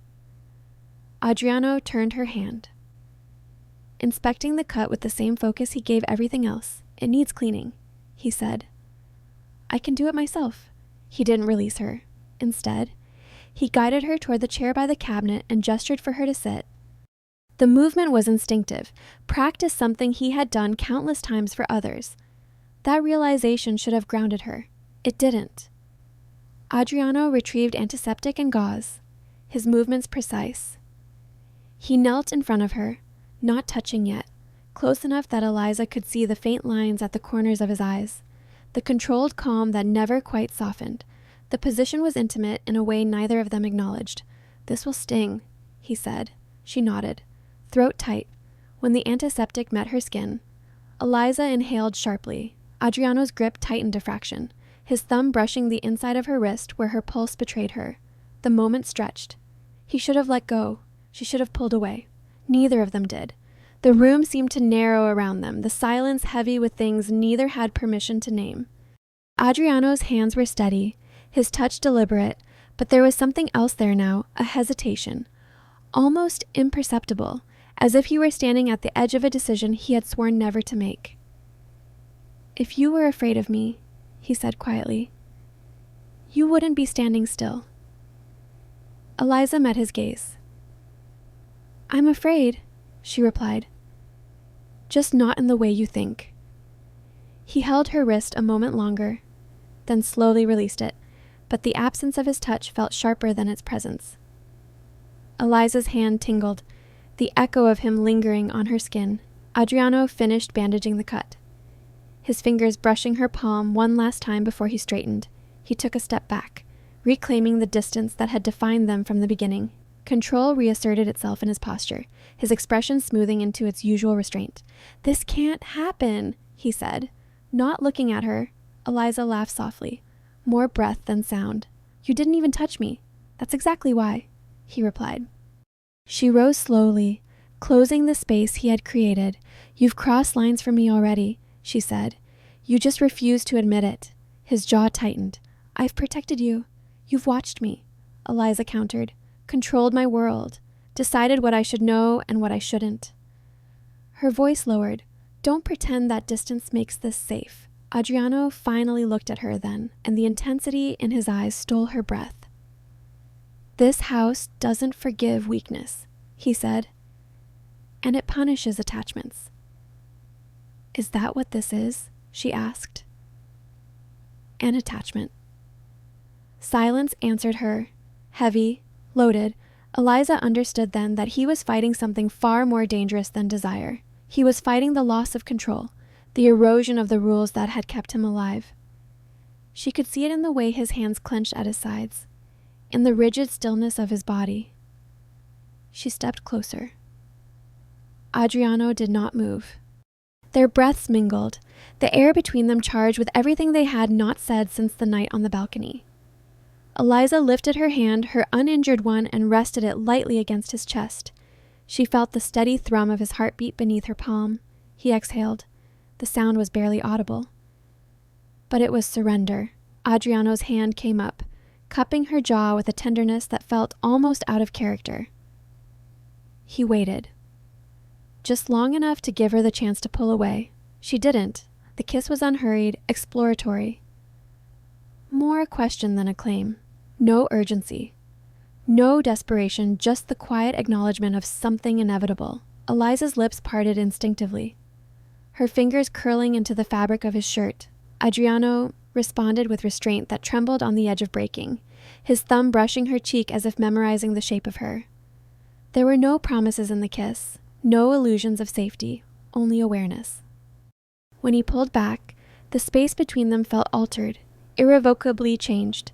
Adriano turned her hand, inspecting the cut with the same focus he gave everything else. It needs cleaning, he said. I can do it myself. He didn't release her. Instead, he guided her toward the chair by the cabinet and gestured for her to sit. The movement was instinctive, practiced something he had done countless times for others. That realization should have grounded her. It didn't. Adriano retrieved antiseptic and gauze, his movements precise. He knelt in front of her, not touching yet, close enough that Eliza could see the faint lines at the corners of his eyes, the controlled calm that never quite softened. The position was intimate in a way neither of them acknowledged. This will sting, he said. She nodded, throat tight. When the antiseptic met her skin, Eliza inhaled sharply. Adriano's grip tightened a fraction, his thumb brushing the inside of her wrist where her pulse betrayed her. The moment stretched. He should have let go. She should have pulled away. Neither of them did. The room seemed to narrow around them, the silence heavy with things neither had permission to name. Adriano's hands were steady, his touch deliberate, but there was something else there now, a hesitation, almost imperceptible, as if he were standing at the edge of a decision he had sworn never to make. If you were afraid of me, he said quietly, you wouldn't be standing still. Eliza met his gaze. I'm afraid, she replied. Just not in the way you think. He held her wrist a moment longer, then slowly released it, but the absence of his touch felt sharper than its presence. Eliza's hand tingled, the echo of him lingering on her skin. Adriano finished bandaging the cut, his fingers brushing her palm one last time before he straightened. He took a step back, reclaiming the distance that had defined them from the beginning. Control reasserted itself in his posture, his expression smoothing into its usual restraint. This can't happen, he said. Not looking at her, Eliza laughed softly, more breath than sound. You didn't even touch me. That's exactly why, he replied. She rose slowly, closing the space he had created. You've crossed lines for me already, she said. You just refuse to admit it. His jaw tightened. I've protected you. You've watched me, Eliza countered, controlled my world, decided what I should know and what I shouldn't. Her voice lowered. Don't pretend that distance makes this safe. Adriano finally looked at her then, and the intensity in his eyes stole her breath. This house doesn't forgive weakness, he said, and it punishes attachments. Is that what this is? She asked. An attachment. Silence answered her, heavy, loaded. Eliza understood then that he was fighting something far more dangerous than desire. He was fighting the loss of control, the erosion of the rules that had kept him alive. She could see it in the way his hands clenched at his sides, in the rigid stillness of his body. She stepped closer. Adriano did not move. Their breaths mingled, the air between them charged with everything they had not said since the night on the balcony. Eliza lifted her hand, her uninjured one, and rested it lightly against his chest. She felt the steady thrum of his heartbeat beneath her palm. He exhaled. The sound was barely audible. But it was surrender. Adriano's hand came up, cupping her jaw with a tenderness that felt almost out of character. He waited. Just long enough to give her the chance to pull away. She didn't. The kiss was unhurried, exploratory. More a question than a claim. No urgency. No desperation, just the quiet acknowledgement of something inevitable. Eliza's lips parted instinctively, her fingers curling into the fabric of his shirt. Adriano responded with restraint that trembled on the edge of breaking, his thumb brushing her cheek as if memorizing the shape of her. There were no promises in the kiss, no illusions of safety, only awareness. When he pulled back, the space between them felt altered, irrevocably changed.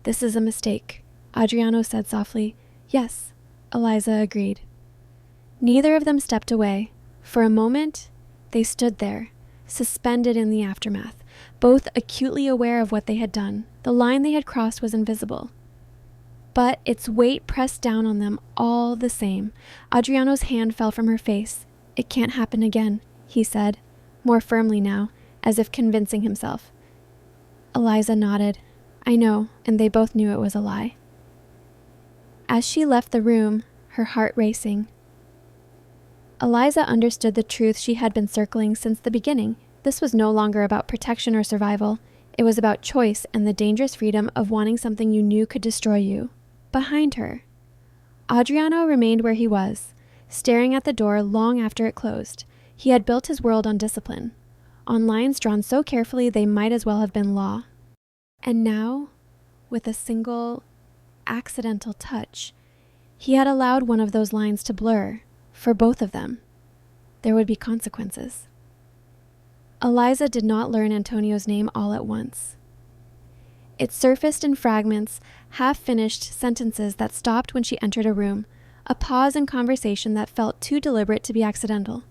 This is a mistake, Adriano said softly. Yes, Eliza agreed. Neither of them stepped away. For a moment, they stood there, suspended in the aftermath, both acutely aware of what they had done. The line they had crossed was invisible, but its weight pressed down on them all the same. Adriano's hand fell from her face. It can't happen again, he said, more firmly now, as if convincing himself. Eliza nodded. I know, and they both knew it was a lie. As she left the room, her heart racing, Eliza understood the truth she had been circling since the beginning. This was no longer about protection or survival. It was about choice and the dangerous freedom of wanting something you knew could destroy you. Behind her, Adriano remained where he was, staring at the door long after it closed. He had built his world on discipline, on lines drawn so carefully they might as well have been law. And now, with a single, accidental touch, he had allowed one of those lines to blur, for both of them. There would be consequences. Eliza did not learn Antonio's name all at once. It surfaced in fragments, half-finished sentences that stopped when she entered a room, a pause in conversation that felt too deliberate to be accidental.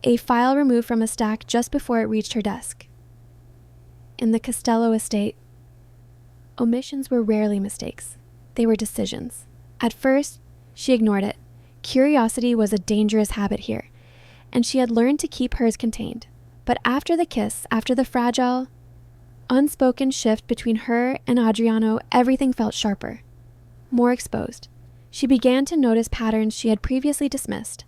A file removed from a stack just before it reached her desk. In the Costello estate, omissions were rarely mistakes. They were decisions. At first, she ignored it. Curiosity was a dangerous habit here, and she had learned to keep hers contained. But after the kiss, after the fragile, unspoken shift between her and Adriano, everything felt sharper, more exposed. She began to notice patterns she had previously dismissed.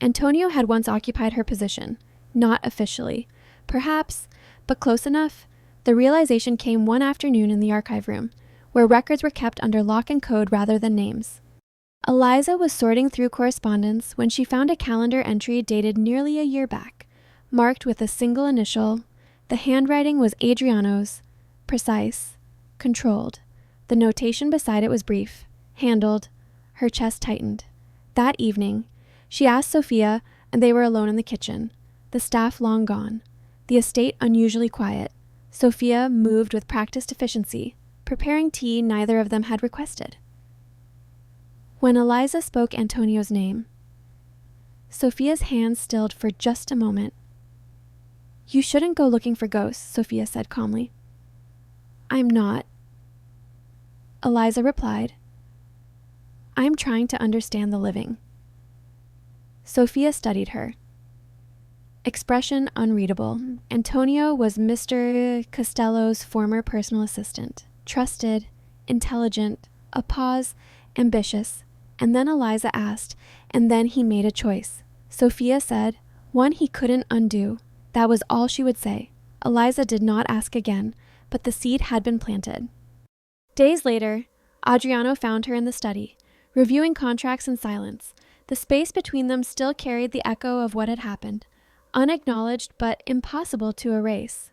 Antonio had once occupied her position, not officially, perhaps, but close enough. The realization came one afternoon in the archive room, where records were kept under lock and code rather than names. Eliza was sorting through correspondence when she found a calendar entry dated nearly a year back, marked with a single initial. The handwriting was Adriano's, precise, controlled. The notation beside it was brief, handled. Her chest tightened. That evening, she asked Sophia, and they were alone in the kitchen, the staff long gone, the estate unusually quiet. Sophia moved with practiced efficiency, preparing tea neither of them had requested. When Eliza spoke Antonio's name, Sophia's hands stilled for just a moment. "You shouldn't go looking for ghosts," Sophia said calmly. "I'm not," Eliza replied. "I'm trying to understand the living." Sophia studied her. Expression unreadable. Antonio was Mr. Costello's former personal assistant. Trusted, intelligent, a pause, ambitious. And then Eliza asked, and then he made a choice. Sophia said, one he couldn't undo. That was all she would say. Eliza did not ask again, but the seed had been planted. Days later, Adriano found her in the study, reviewing contracts in silence. The space between them still carried the echo of what had happened, unacknowledged but impossible to erase.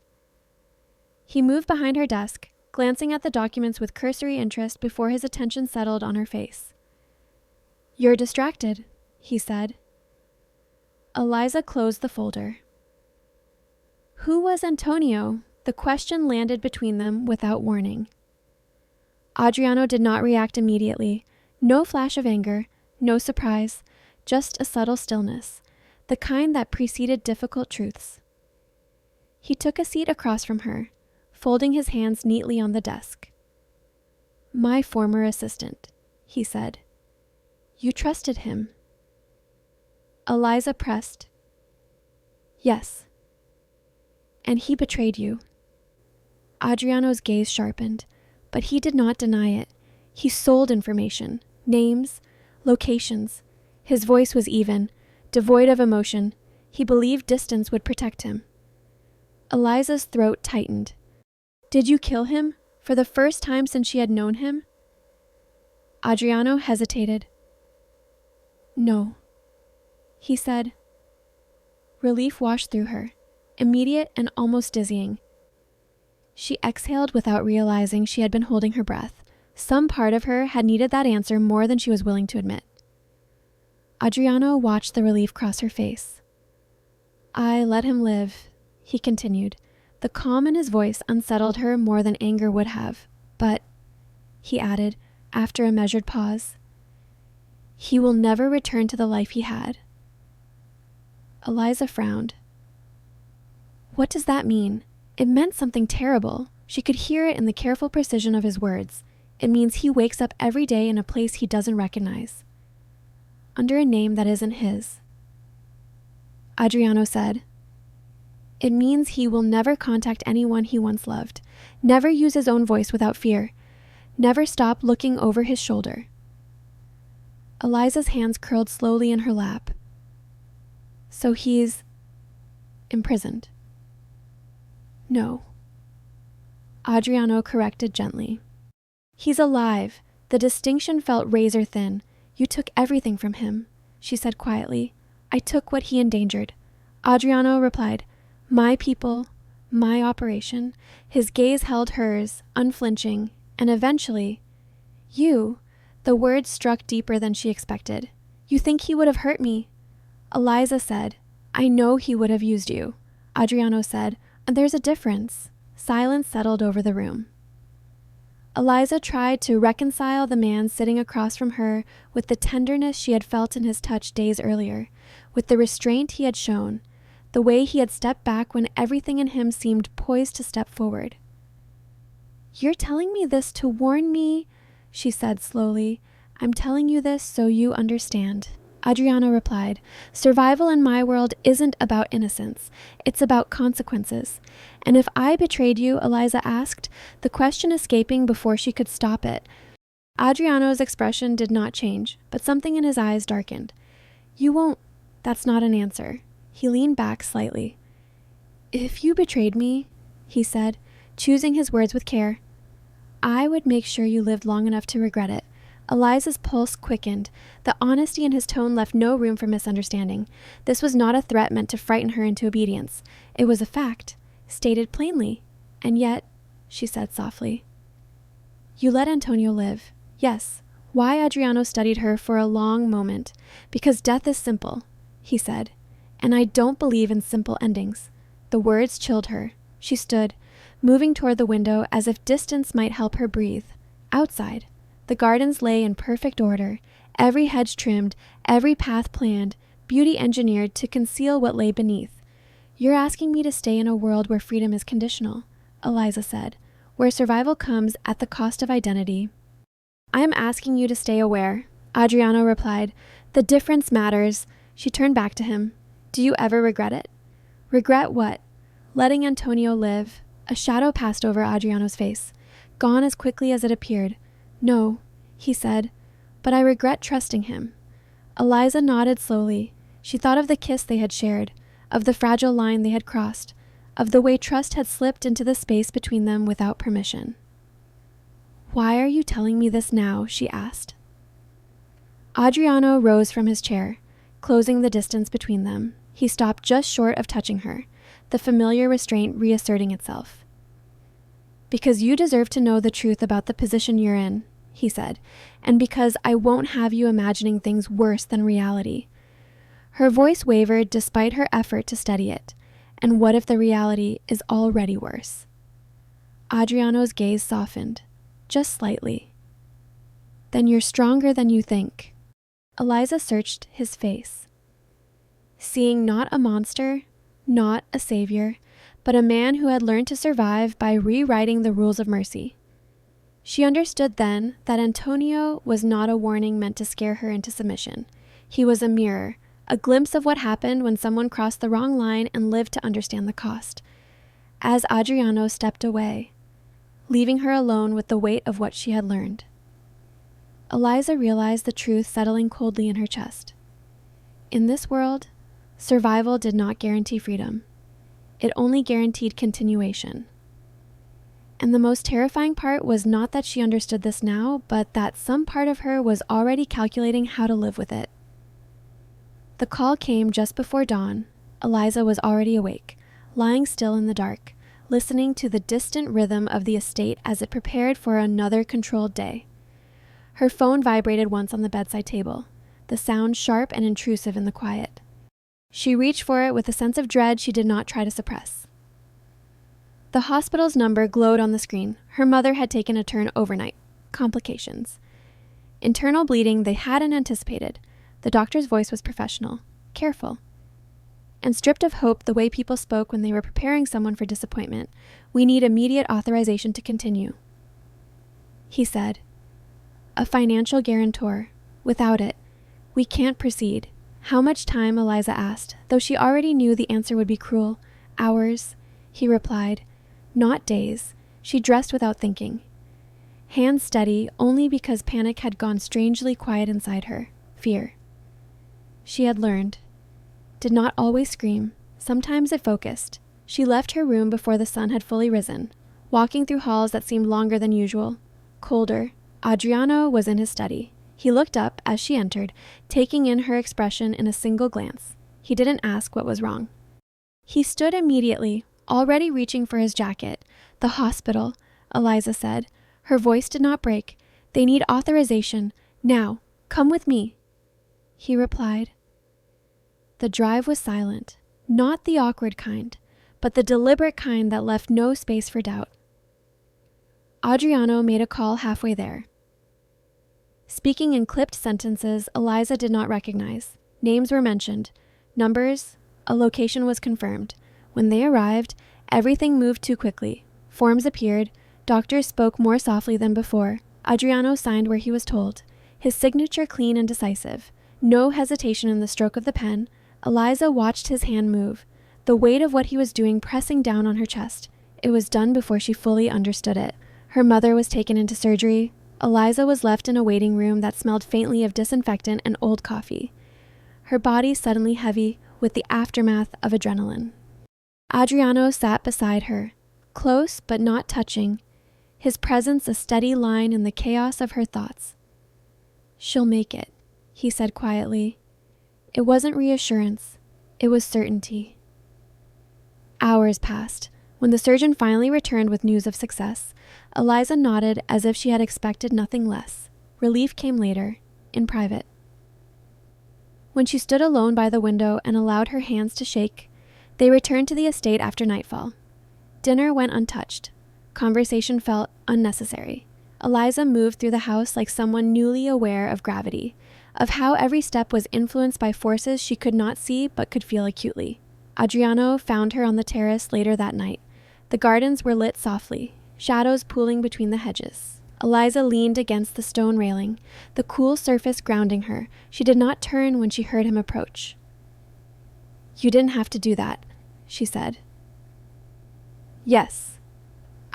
He moved behind her desk, glancing at the documents with cursory interest before his attention settled on her face. "You're distracted," he said. Eliza closed the folder. Who was Antonio? The question landed between them without warning. Adriano did not react immediately. No flash of anger, no surprise, just a subtle stillness, the kind that preceded difficult truths. He took a seat across from her, folding his hands neatly on the desk. "My former assistant," he said. "You trusted him." Eliza pressed. "Yes." "And he betrayed you." Adriano's gaze sharpened, but he did not deny it. He sold information, names, locations. His voice was even, devoid of emotion. He believed distance would protect him. Eliza's throat tightened. "Did you kill him, for the first time since she had known him?" Adriano hesitated. "No," he said. Relief washed through her, immediate and almost dizzying. She exhaled without realizing she had been holding her breath. Some part of her had needed that answer more than she was willing to admit. Adriano watched the relief cross her face. "I let him live," he continued. The calm in his voice unsettled her more than anger would have. "But," he added, after a measured pause, "he will never return to the life he had." Eliza frowned. What does that mean? It meant something terrible. She could hear it in the careful precision of his words. It means he wakes up every day in a place he doesn't recognize, under a name that isn't his. Adriano said, "It means he will never contact anyone he once loved, never use his own voice without fear, never stop looking over his shoulder." Eliza's hands curled slowly in her lap. "So he's..." imprisoned. No. Adriano corrected gently. He's alive. The distinction felt razor thin. You took everything from him, she said quietly. I took what he endangered. Adriano replied, my people, my operation. His gaze held hers, unflinching, and eventually, you. The words struck deeper than she expected. You think he would have hurt me? Eliza said, I know he would have used you. Adriano said, there's a difference. Silence settled over the room. Eliza tried to reconcile the man sitting across from her with the tenderness she had felt in his touch days earlier, with the restraint he had shown, the way he had stepped back when everything in him seemed poised to step forward. You're telling me this to warn me, she said slowly. I'm telling you this so you understand. Adriano replied, survival in my world isn't about innocence. It's about consequences. And if I betrayed you, Eliza asked, the question escaping before she could stop it. Adriano's expression did not change, but something in his eyes darkened. You won't. That's not an answer. He leaned back slightly. If you betrayed me, he said, choosing his words with care, I would make sure you lived long enough to regret it. Eliza's pulse quickened. The honesty in his tone left no room for misunderstanding. This was not a threat meant to frighten her into obedience. It was a fact, stated plainly. And yet, she said softly, you let Antonio live. Yes. Why? Adriano studied her for a long moment. Because death is simple, he said. And I don't believe in simple endings. The words chilled her. She stood, moving toward the window as if distance might help her breathe. Outside, the gardens lay in perfect order, every hedge trimmed, every path planned, beauty engineered to conceal what lay beneath. You're asking me to stay in a world where freedom is conditional, Eliza said, where survival comes at the cost of identity. I am asking you to stay aware, Adriano replied. The difference matters. She turned back to him. Do you ever regret it? Regret what? Letting Antonio live. A shadow passed over Adriano's face, gone as quickly as it appeared. No, he said, but I regret trusting him. Eliza nodded slowly. She thought of the kiss they had shared, of the fragile line they had crossed, of the way trust had slipped into the space between them without permission. Why are you telling me this now? She asked. Adriano rose from his chair, closing the distance between them. He stopped just short of touching her, the familiar restraint reasserting itself. Because you deserve to know the truth about the position you're in, he said, and because I won't have you imagining things worse than reality. Her voice wavered despite her effort to steady it. And what if the reality is already worse? Adriano's gaze softened, just slightly. Then you're stronger than you think. Eliza searched his face, seeing not a monster, not a savior, but a man who had learned to survive by rewriting the rules of mercy. She understood then that Antonio was not a warning meant to scare her into submission. He was a mirror, a glimpse of what happened when someone crossed the wrong line and lived to understand the cost. As Adriano stepped away, leaving her alone with the weight of what she had learned, Eliza realized the truth settling coldly in her chest. In this world, survival did not guarantee freedom. It only guaranteed continuation. And the most terrifying part was not that she understood this now, but that some part of her was already calculating how to live with it. The call came just before dawn. Eliza was already awake, lying still in the dark, listening to the distant rhythm of the estate as it prepared for another controlled day. Her phone vibrated once on the bedside table, the sound sharp and intrusive in the quiet. She reached for it with a sense of dread she did not try to suppress. The hospital's number glowed on the screen. Her mother had taken a turn overnight. Complications. Internal bleeding they hadn't anticipated. The doctor's voice was professional, careful, and stripped of hope the way people spoke when they were preparing someone for disappointment. We need immediate authorization to continue, he said. A financial guarantor. Without it, we can't proceed. How much time? Eliza asked, though she already knew the answer would be cruel. Hours, he replied. Not days. She dressed without thinking, hands steady only because panic had gone strangely quiet inside her. Fear. She had learned. Did not always scream, Sometimes it focused. She left her room before the sun had fully risen, walking through halls that seemed longer than usual. Colder, Adriano was in his study. He looked up as she entered, taking in her expression in a single glance. He didn't ask what was wrong. He stood immediately, already reaching for his jacket. "The hospital," Eliza said. Her voice did not break. "They need authorization. Now, come with me." He replied. The drive was silent, not the awkward kind, but the deliberate kind that left no space for doubt. Adriano made a call halfway there. Speaking in clipped sentences Eliza did not recognize. Names were mentioned. Numbers, a location was confirmed. When they arrived, everything moved too quickly. Forms appeared. Doctors spoke more softly than before. Adriano signed where he was told. His signature clean and decisive. No hesitation in the stroke of the pen. Eliza watched his hand move, the weight of what he was doing pressing down on her chest. It was done before she fully understood it. Her mother was taken into surgery. Eliza was left in a waiting room that smelled faintly of disinfectant and old coffee. Her body suddenly heavy with the aftermath of adrenaline. Adriano sat beside her, close but not touching, his presence a steady line in the chaos of her thoughts. "She'll make it," he said quietly. It wasn't reassurance, it was certainty. Hours passed. When the surgeon finally returned with news of success, Eliza nodded as if she had expected nothing less. Relief came later, in private. When she stood alone by the window and allowed her hands to shake, they returned to the estate after nightfall. Dinner went untouched. Conversation felt unnecessary. Eliza moved through the house like someone newly aware of gravity, of how every step was influenced by forces she could not see but could feel acutely. Adriano found her on the terrace later that night. The gardens were lit softly, shadows pooling between the hedges. Eliza leaned against the stone railing, the cool surface grounding her. She did not turn when she heard him approach. "You didn't have to do that," she said. "Yes,"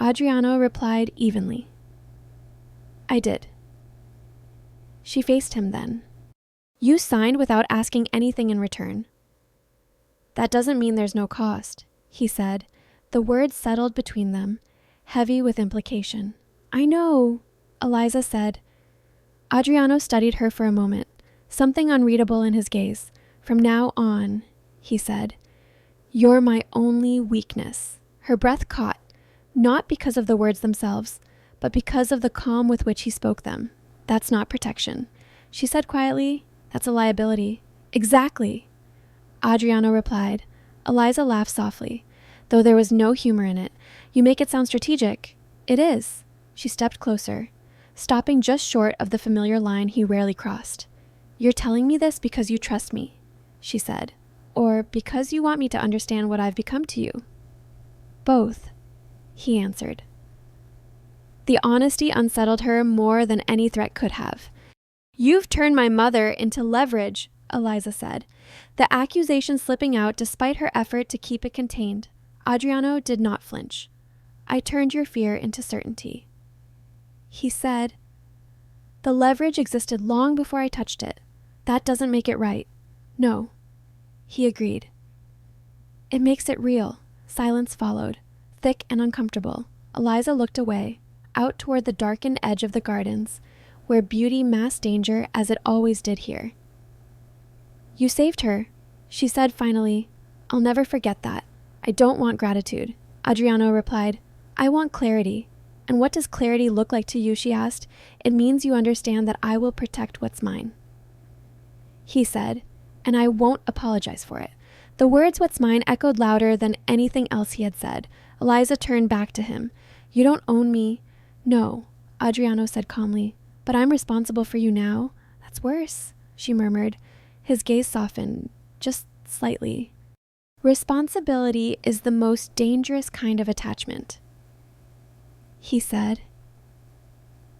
Adriano replied evenly. "I did." She faced him then. "You signed without asking anything in return." "That doesn't mean there's no cost," he said. The words settled between them, heavy with implication. "I know," Eliza said. Adriano studied her for a moment, something unreadable in his gaze. "From now on," he said, "you're my only weakness." Her breath caught, not because of the words themselves, but because of the calm with which he spoke them. "That's not protection," she said quietly. "That's a liability." "Exactly," Adriano replied. Eliza laughed softly, though there was no humor in it. "You make it sound strategic." "It is." She stepped closer, stopping just short of the familiar line he rarely crossed. "You're telling me this because you trust me," she said, "or because you want me to understand what I've become to you?" "Both," he answered. The honesty unsettled her more than any threat could have. "You've turned my mother into leverage," Eliza said, the accusation slipping out despite her effort to keep it contained. Adriano did not flinch. "I turned your fear into certainty." He said, "The leverage existed long before I touched it. That doesn't make it right." "No," he agreed. "It makes it real." Silence followed, thick and uncomfortable. Eliza looked away, out toward the darkened edge of the gardens, where beauty masked danger as it always did here. "You saved her," she said finally. "I'll never forget that. I don't want gratitude." Adriano replied, "I want clarity." "And what does clarity look like to you?" she asked. "It means you understand that I will protect what's mine." He said, "And I won't apologize for it." The words "what's mine" echoed louder than anything else he had said. Eliza turned back to him. "You don't own me." "No," Adriano said calmly, "but I'm responsible for you now." "That's worse," she murmured. His gaze softened, just slightly. "Responsibility is the most dangerous kind of attachment," he said,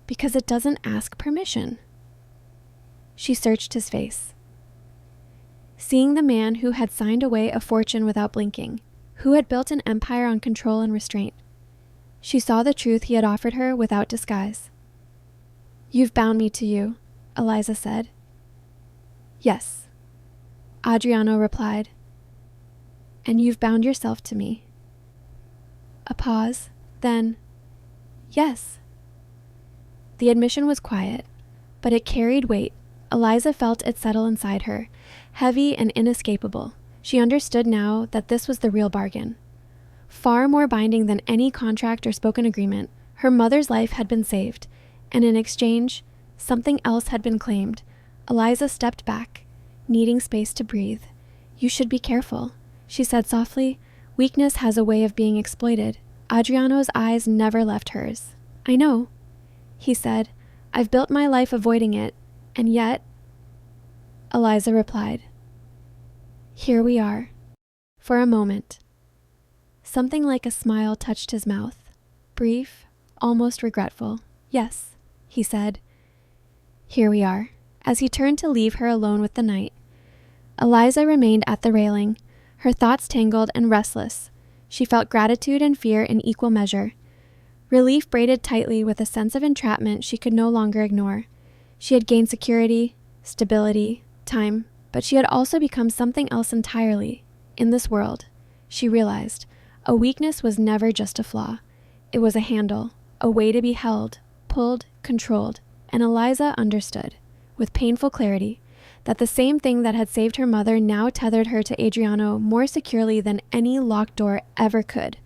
"because it doesn't ask permission." She searched his face, seeing the man who had signed away a fortune without blinking, who had built an empire on control and restraint. She saw the truth he had offered her without disguise. "You've bound me to you," Eliza said. "Yes," Adriano replied. And you've bound yourself to me. A pause, then, yes. The admission was quiet, but it carried weight. Eliza felt it settle inside her, heavy and inescapable. She understood now that this was the real bargain. Far more binding than any contract or spoken agreement, her mother's life had been saved, and in exchange, something else had been claimed. Eliza stepped back, needing space to breathe. You should be careful, she said softly. Weakness has a way of being exploited. Adriano's eyes never left hers. I know, he said. I've built my life avoiding it, and yet, Eliza replied, here we are. For a moment, something like a smile touched his mouth. Brief, almost regretful. Yes, he said. Here we are. As he turned to leave her alone with the night, Eliza remained at the railing, her thoughts tangled and restless. She felt gratitude and fear in equal measure. Relief braided tightly with a sense of entrapment she could no longer ignore. She had gained security, stability, time, but she had also become something else entirely. In this world, she realized, a weakness was never just a flaw. It was a handle, a way to be held, pulled, controlled, and Eliza understood, with painful clarity, that the same thing that had saved her mother now tethered her to Adriano more securely than any locked door ever could.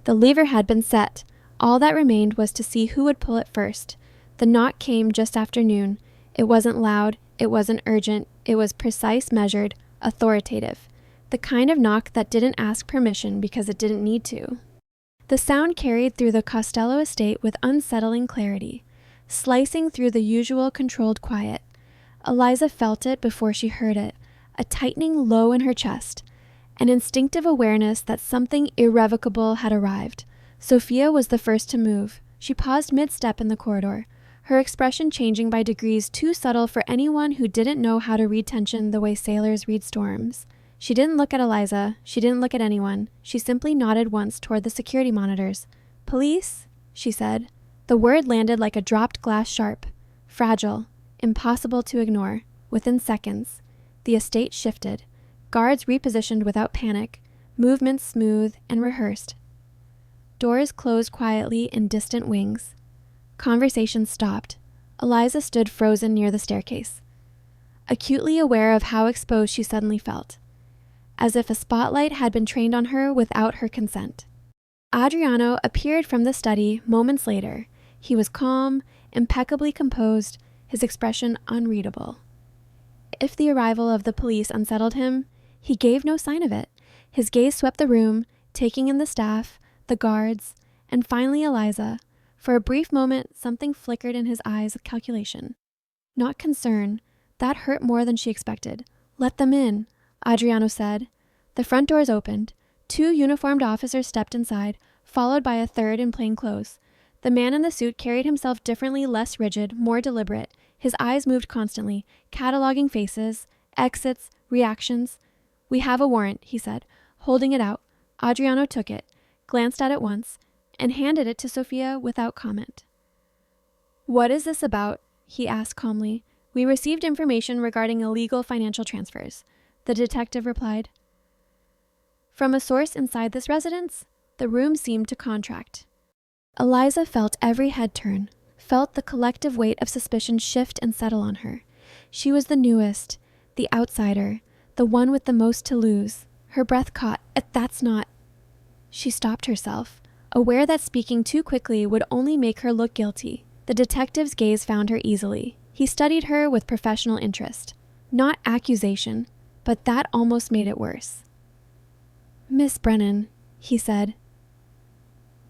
The lever had been set. All that remained was to see who would pull it first. The knock came just after noon. It wasn't loud, it wasn't urgent, it was precise, measured, authoritative. The kind of knock that didn't ask permission because it didn't need to. The sound carried through the Costello estate with unsettling clarity, slicing through the usual controlled quiet. Eliza felt it before she heard it, a tightening low in her chest, an instinctive awareness that something irrevocable had arrived. Sophia was the first to move. She paused mid-step in the corridor, her expression changing by degrees too subtle for anyone who didn't know how to read tension the way sailors read storms. She didn't look at Eliza. She didn't look at anyone. She simply nodded once toward the security monitors. Police, she said. The word landed like a dropped glass sharp, fragile, impossible to ignore. Within seconds, the estate shifted, guards repositioned without panic, movements smooth and rehearsed. Doors closed quietly in distant wings. Conversation stopped. Eliza stood frozen near the staircase, acutely aware of how exposed she suddenly felt, as if a spotlight had been trained on her without her consent. Adriano appeared from the study moments later. He was calm, impeccably composed, his expression unreadable. If the arrival of the police unsettled him, he gave no sign of it. His gaze swept the room, taking in the staff, the guards, and finally Eliza. For a brief moment, something flickered in his eyes of calculation. Not concern. That hurt more than she expected. Let them in, Adriano said. The front doors opened. 2 uniformed officers stepped inside, followed by a third in plain clothes. The man in the suit carried himself differently, less rigid, more deliberate. His eyes moved constantly, cataloging faces, exits, reactions. We have a warrant, he said, holding it out. Adriano took it, glanced at it once, and handed it to Sophia without comment. What is this about? He asked calmly. We received information regarding illegal financial transfers, the detective replied. From a source inside this residence? The room seemed to contract. Eliza felt every head turn, felt the collective weight of suspicion shift and settle on her. She was the newest, the outsider, the one with the most to lose. Her breath caught. That's not... She stopped herself, aware that speaking too quickly would only make her look guilty. The detective's gaze found her easily. He studied her with professional interest. Not accusation, but that almost made it worse. Miss Brennan, he said.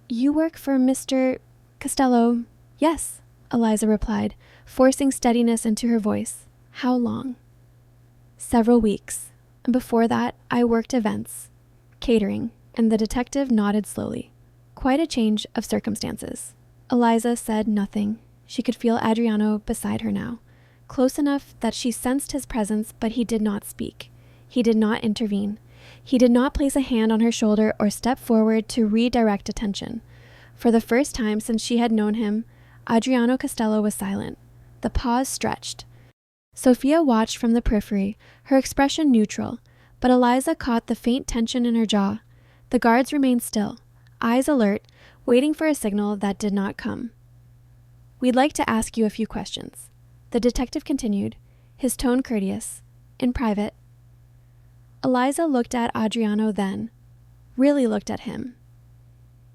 You work for Mr. Costello? Yes, Eliza replied, forcing steadiness into her voice. How long? Several weeks. And before that, I worked events, catering, and the detective nodded slowly. Quite a change of circumstances. Eliza said nothing. She could feel Adriano beside her now, close enough that she sensed his presence, but he did not speak. He did not intervene. He did not place a hand on her shoulder or step forward to redirect attention. For the first time since she had known him, Adriano Costello was silent. The pause stretched. Sophia watched from the periphery, her expression neutral, but Eliza caught the faint tension in her jaw. The guards remained still, eyes alert, waiting for a signal that did not come. "We'd like to ask you a few questions," the detective continued, his tone courteous. "In private." Eliza looked at Adriano then, really looked at him.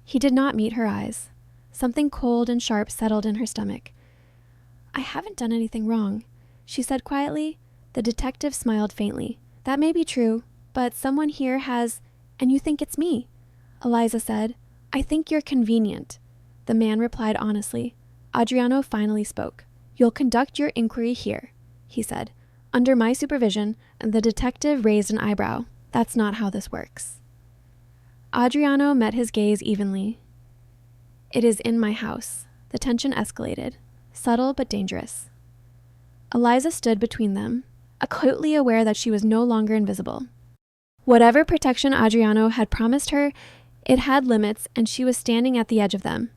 He did not meet her eyes. Something cold and sharp settled in her stomach. "I haven't done anything wrong," she said quietly. The detective smiled faintly. "That may be true, but someone here has, and you think it's me," Eliza said. "I think you're convenient," the man replied honestly. Adriano finally spoke. "You'll conduct your inquiry here," he said, "under my supervision," and the detective raised an eyebrow. "That's not how this works." Adriano met his gaze evenly. "It is in my house." The tension escalated, subtle but dangerous. Eliza stood between them, acutely aware that she was no longer invisible. Whatever protection Adriano had promised her, it had limits, and she was standing at the edge of them.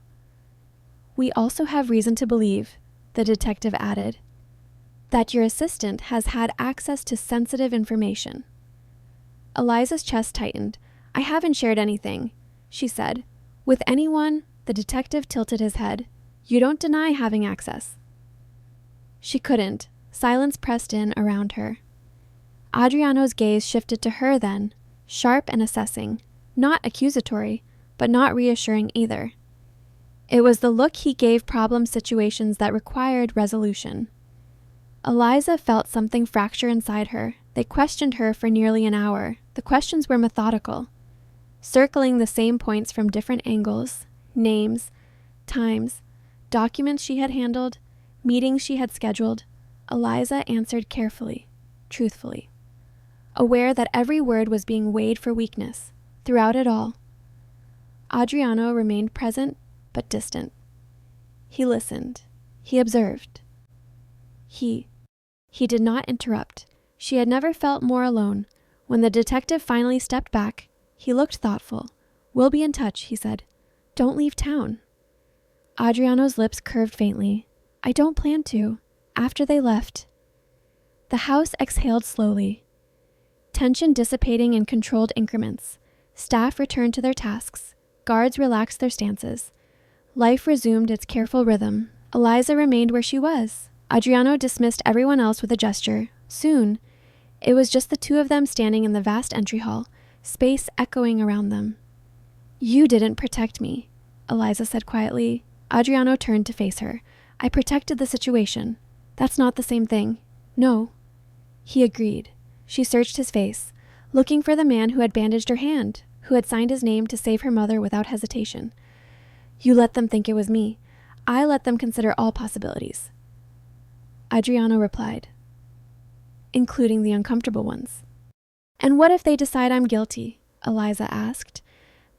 "We also have reason to believe," the detective added, "that your assistant has had access to sensitive information." Eliza's chest tightened. "I haven't shared anything," she said. "With anyone." The detective tilted his head. "You don't deny having access." She couldn't. Silence pressed in around her. Adriano's gaze shifted to her then, sharp and assessing, not accusatory, but not reassuring either. It was the look he gave problem situations that required resolution. Eliza felt something fracture inside her. They questioned her for nearly an hour. The questions were methodical, circling the same points from different angles, names, times, documents she had handled, meetings she had scheduled. Eliza answered carefully, truthfully, aware that every word was being weighed for weakness. Throughout it all, Adriano remained present but distant. He listened. He observed. He did not interrupt. She had never felt more alone. When the detective finally stepped back, he looked thoughtful. "We'll be in touch," he said. "Don't leave town." Adriano's lips curved faintly. "I don't plan to." After they left, the house exhaled slowly, tension dissipating in controlled increments. Staff returned to their tasks. Guards relaxed their stances. Life resumed its careful rhythm. Eliza remained where she was. Adriano dismissed everyone else with a gesture. Soon, it was just the two of them standing in the vast entry hall, space echoing around them. "You didn't protect me," Eliza said quietly. Adriano turned to face her. "I protected the situation." "That's not the same thing." "No." He agreed. She searched his face, looking for the man who had bandaged her hand, who had signed his name to save her mother without hesitation. "You let them think it was me. I let them consider all possibilities," Adriano replied, "including the uncomfortable ones." "And what if they decide I'm guilty?" Eliza asked.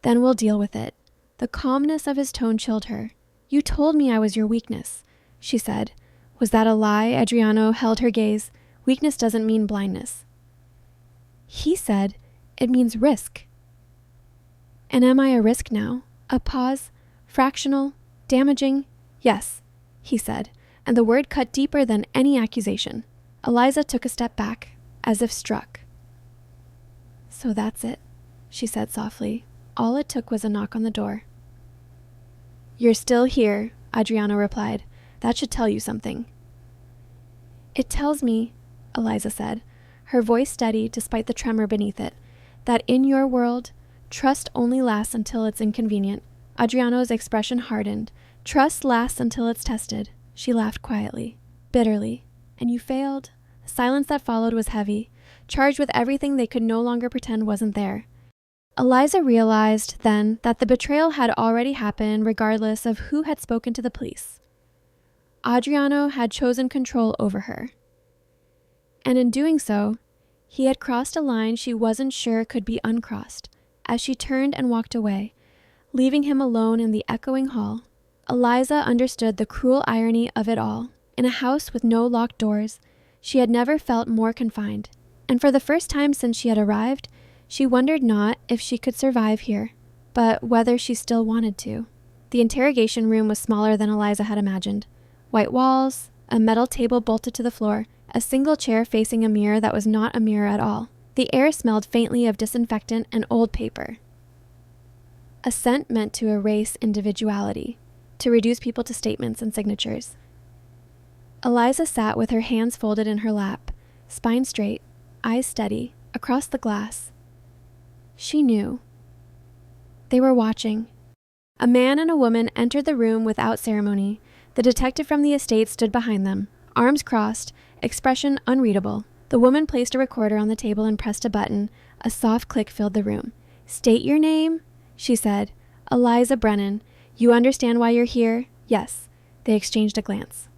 "Then we'll deal with it." The calmness of his tone chilled her. "You told me I was your weakness," she said. Was that a lie? Adriano held her gaze. "Weakness doesn't mean blindness." He said, "It means risk." "And am I a risk now? A pause? Fractional? Damaging?" "Yes," he said, and the word cut deeper than any accusation. Eliza took a step back, as if struck. "So that's it," she said softly. All it took was a knock on the door. "You're still here," Adriano replied. "That should tell you something." "It tells me," Eliza said, her voice steady despite the tremor beneath it, "that in your world, trust only lasts until it's inconvenient." Adriano's expression hardened. "Trust lasts until it's tested." She laughed quietly, bitterly. "And you failed?" The silence that followed was heavy, charged with everything they could no longer pretend wasn't there. Eliza realized then that the betrayal had already happened regardless of who had spoken to the police. Adriano had chosen control over her. And in doing so, he had crossed a line she wasn't sure could be uncrossed. As she turned and walked away, leaving him alone in the echoing hall, Eliza understood the cruel irony of it all. In a house with no locked doors, she had never felt more confined. And for the first time since she had arrived, she wondered not if she could survive here, but whether she still wanted to. The interrogation room was smaller than Eliza had imagined. White walls, a metal table bolted to the floor, a single chair facing a mirror that was not a mirror at all. The air smelled faintly of disinfectant and old paper. A scent meant to erase individuality, to reduce people to statements and signatures. Eliza sat with her hands folded in her lap, spine straight, eyes steady, across the glass. She knew. They were watching. A man and a woman entered the room without ceremony. The detective from the estate stood behind them, arms crossed, expression unreadable. The woman placed a recorder on the table and pressed a button. A soft click filled the room. "State your name," she said. "Eliza Brennan. You understand why you're here?" "Yes." They exchanged a glance.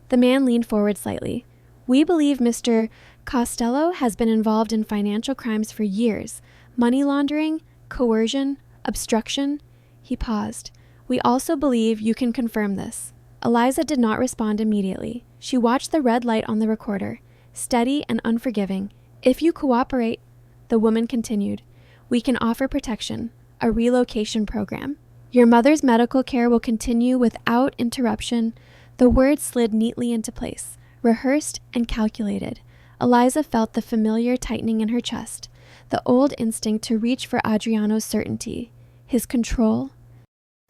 The man leaned forward slightly. "We believe Mr. Costello has been involved in financial crimes for years. Money laundering, coercion, obstruction." He paused. "We also believe you can confirm this." Eliza did not respond immediately. She watched the red light on the recorder, steady and unforgiving. "If you cooperate," the woman continued, "we can offer protection, a relocation program. Your mother's medical care will continue without interruption." The words slid neatly into place, rehearsed and calculated. Eliza felt the familiar tightening in her chest, the old instinct to reach for Adriano's certainty, his control.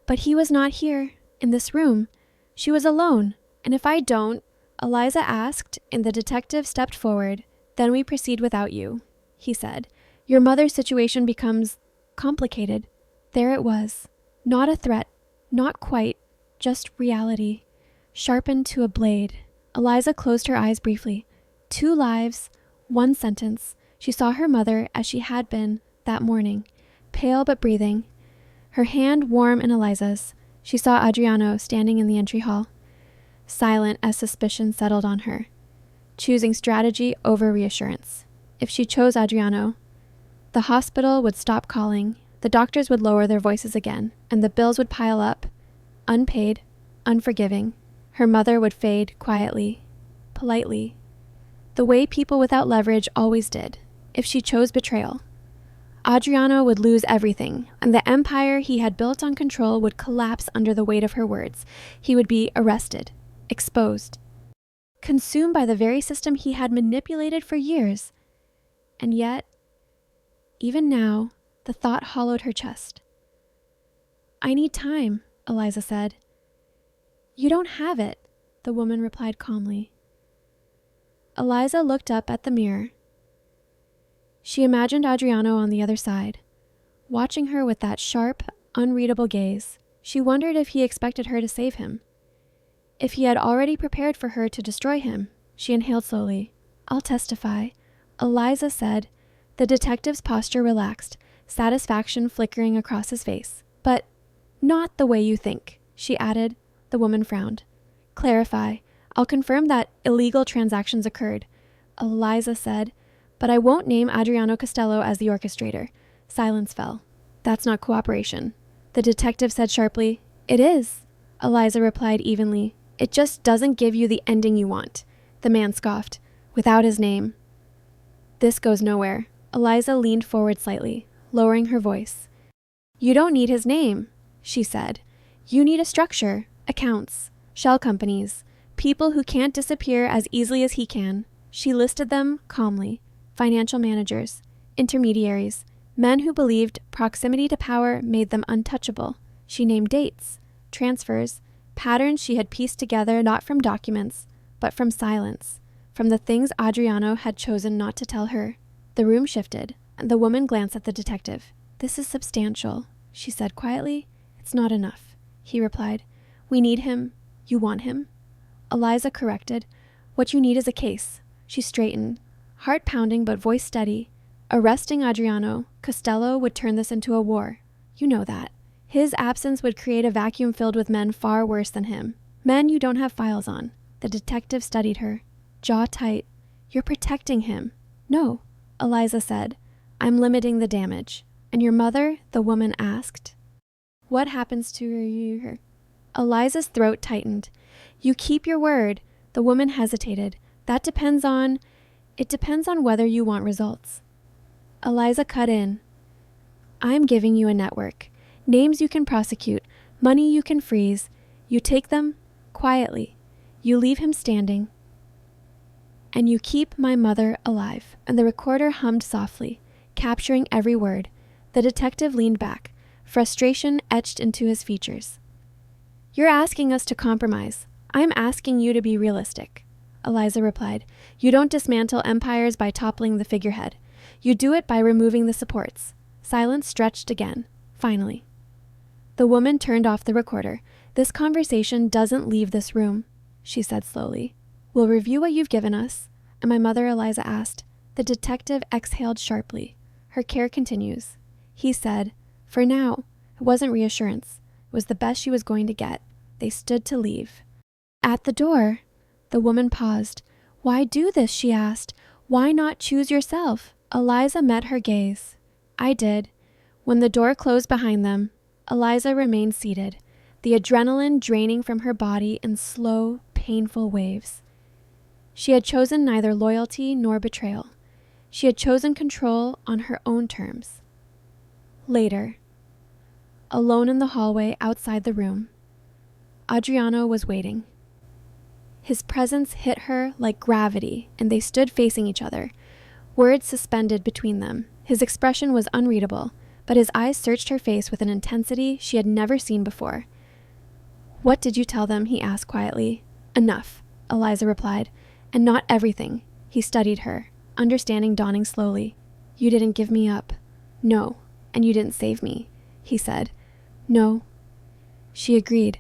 But he was not here, in this room. She was alone. "And if I don't?" Eliza asked, and the detective stepped forward. "Then we proceed without you," he said. "Your mother's situation becomes complicated." There it was. Not a threat, not quite, just reality, sharpened to a blade. Eliza closed her eyes briefly. 2 lives, 1 sentence. She saw her mother as she had been that morning, pale but breathing, her hand warm in Eliza's. She saw Adriano standing in the entry hall, silent as suspicion settled on her, choosing strategy over reassurance. If she chose Adriano, the hospital would stop calling, the doctors would lower their voices again, and the bills would pile up, unpaid, unforgiving. Her mother would fade quietly, politely, the way people without leverage always did. If she chose betrayal, Adriano would lose everything, and the empire he had built on control would collapse under the weight of her words. He would be arrested, exposed, consumed by the very system he had manipulated for years. And yet, even now, the thought hollowed her chest. "I need time," Eliza said. "You don't have it," the woman replied calmly. Eliza looked up at the mirror. She imagined Adriano on the other side, watching her with that sharp, unreadable gaze. She wondered if he expected her to save him, if he had already prepared for her to destroy him. She inhaled slowly. "I'll testify," Eliza said. The detective's posture relaxed, satisfaction flickering across his face. "But not the way you think," she added. The woman frowned. "Clarify. I'll confirm that illegal transactions occurred," Eliza said, "but I won't name Adriano Costello as the orchestrator." Silence fell. "That's not cooperation," the detective said sharply. "It is," Eliza replied evenly. "It just doesn't give you the ending you want," the man scoffed. "Without his name, this goes nowhere." Eliza leaned forward slightly, lowering her voice. "You don't need his name," she said. "You need a structure, accounts, shell companies, people who can't disappear as easily as he can." She listed them calmly. Financial managers, intermediaries, men who believed proximity to power made them untouchable. She named dates, transfers, patterns she had pieced together not from documents, but from silence, from the things Adriano had chosen not to tell her. The room shifted, and the woman glanced at the detective. "This is substantial," she said quietly. "It's not enough," he replied. "We need him. You want him?" Eliza corrected. "What you need is a case." She straightened, heart pounding but voice steady. "Arresting Adriano Costello would turn this into a war. You know that. His absence would create a vacuum filled with men far worse than him. Men you don't have files on." The detective studied her, jaw tight. "You're protecting him." "No," Eliza said. "I'm limiting the damage." "And your mother?" the woman asked. "What happens to her?" Eliza's throat tightened. "You keep your word." The woman hesitated. It depends on whether you want results." Eliza cut in. "I'm giving you a network. Names you can prosecute, money you can freeze. You take them quietly. You leave him standing. "And you keep my mother alive." And the recorder hummed softly, capturing every word. The detective leaned back, frustration etched into his features. "You're asking us to compromise. I'm asking you to be realistic," Eliza replied. "You don't dismantle empires by toppling the figurehead. You do it by removing the supports." Silence stretched again, finally. The woman turned off the recorder. "This conversation doesn't leave this room," she said slowly. "We'll review what you've given us." And my mother, Eliza asked. The detective exhaled sharply. "Her care continues," he said. For now, it wasn't reassurance. It was the best she was going to get. They stood to leave. At the door, the woman paused. "Why do this?" she asked. "Why not choose yourself?" Eliza met her gaze. "I did." When the door closed behind them, Eliza remained seated, the adrenaline draining from her body in slow, painful waves. She had chosen neither loyalty nor betrayal. She had chosen control on her own terms. Later, alone in the hallway outside the room, Adriano was waiting. His presence hit her like gravity, and they stood facing each other, words suspended between them. His expression was unreadable, but his eyes searched her face with an intensity she had never seen before. "What did you tell them?" he asked quietly. "Enough," Eliza replied. "And not everything." He studied her, understanding dawning slowly. "You didn't give me up." "No." "And you didn't save me," he said. "No." She agreed.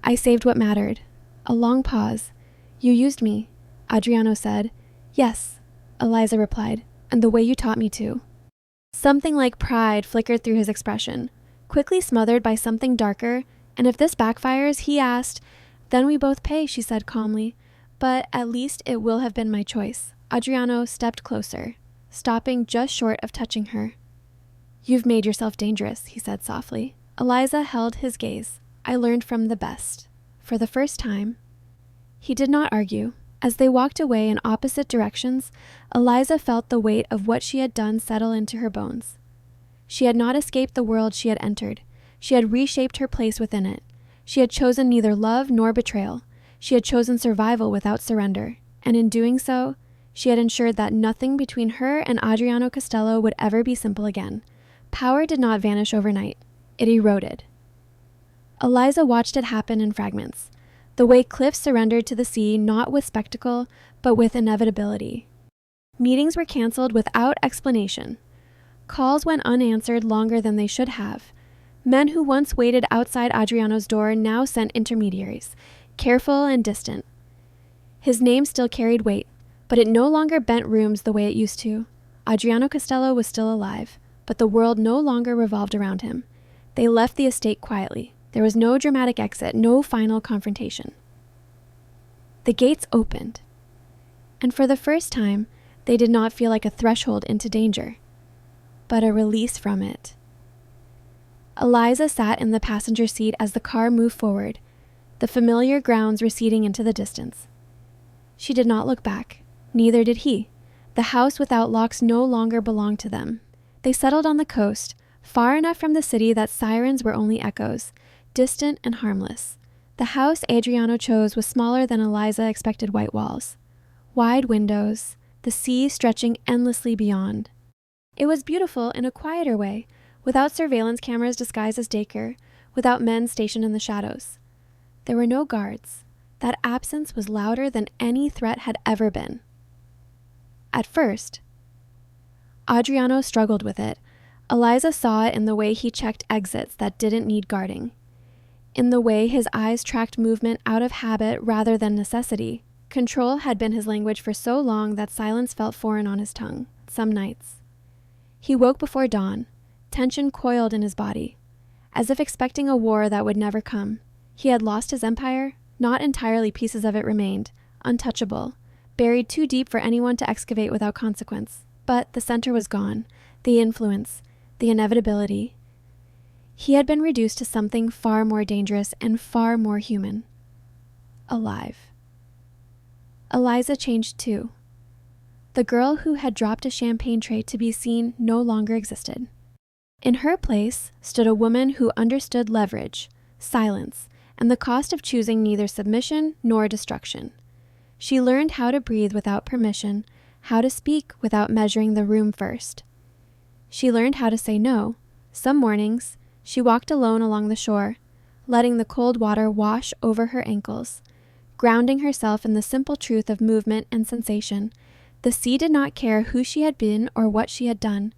"I saved what mattered." A long pause. "You used me," Adriano said. "Yes," Eliza replied, "and the way you taught me to." Something like pride flickered through his expression, quickly smothered by something darker. "And if this backfires," he asked. "Then we both pay," she said calmly. "But at least it will have been my choice." Adriano stepped closer, stopping just short of touching her. "You've made yourself dangerous," he said softly. Eliza held his gaze. "I learned from the best." For the first time. He did not argue. As they walked away in opposite directions, Eliza felt the weight of what she had done settle into her bones. She had not escaped the world she had entered. She had reshaped her place within it. She had chosen neither love nor betrayal. She had chosen survival without surrender. And in doing so, she had ensured that nothing between her and Adriano Costello would ever be simple again. Power did not vanish overnight. It eroded. Eliza watched it happen in fragments. The way cliffs surrendered to the sea, not with spectacle, but with inevitability. Meetings were canceled without explanation. Calls went unanswered longer than they should have. Men who once waited outside Adriano's door now sent intermediaries, careful and distant. His name still carried weight, but it no longer bent rooms the way it used to. Adriano Costello was still alive, but the world no longer revolved around him. They left the estate quietly. There was no dramatic exit, no final confrontation. The gates opened, and for the first time, they did not feel like a threshold into danger, but a release from it. Eliza sat in the passenger seat as the car moved forward, the familiar grounds receding into the distance. She did not look back. Neither did he. The house without locks no longer belonged to them. They settled on the coast, far enough from the city that sirens were only echoes, distant and harmless. The house Adriano chose was smaller than Eliza expected. White walls, wide windows, the sea stretching endlessly beyond. It was beautiful in a quieter way, without surveillance cameras disguised as daycare, without men stationed in the shadows. There were no guards. That absence was louder than any threat had ever been. At first, Adriano struggled with it. Eliza saw it in the way he checked exits that didn't need guarding, in the way his eyes tracked movement out of habit rather than necessity. Control had been his language for so long that silence felt foreign on his tongue. Some nights, he woke before dawn, tension coiled in his body, as if expecting a war that would never come. He had lost his empire. Not entirely, pieces of it remained, untouchable, buried too deep for anyone to excavate without consequence. But the center was gone, the influence, the inevitability. He had been reduced to something far more dangerous and far more human. Alive. Eliza changed too. The girl who had dropped a champagne tray to be seen no longer existed. In her place stood a woman who understood leverage, silence, and the cost of choosing neither submission nor destruction. She learned how to breathe without permission, how to speak without measuring the room first. She learned how to say no. Some mornings, she walked alone along the shore, letting the cold water wash over her ankles, grounding herself in the simple truth of movement and sensation. The sea did not care who she had been or what she had done.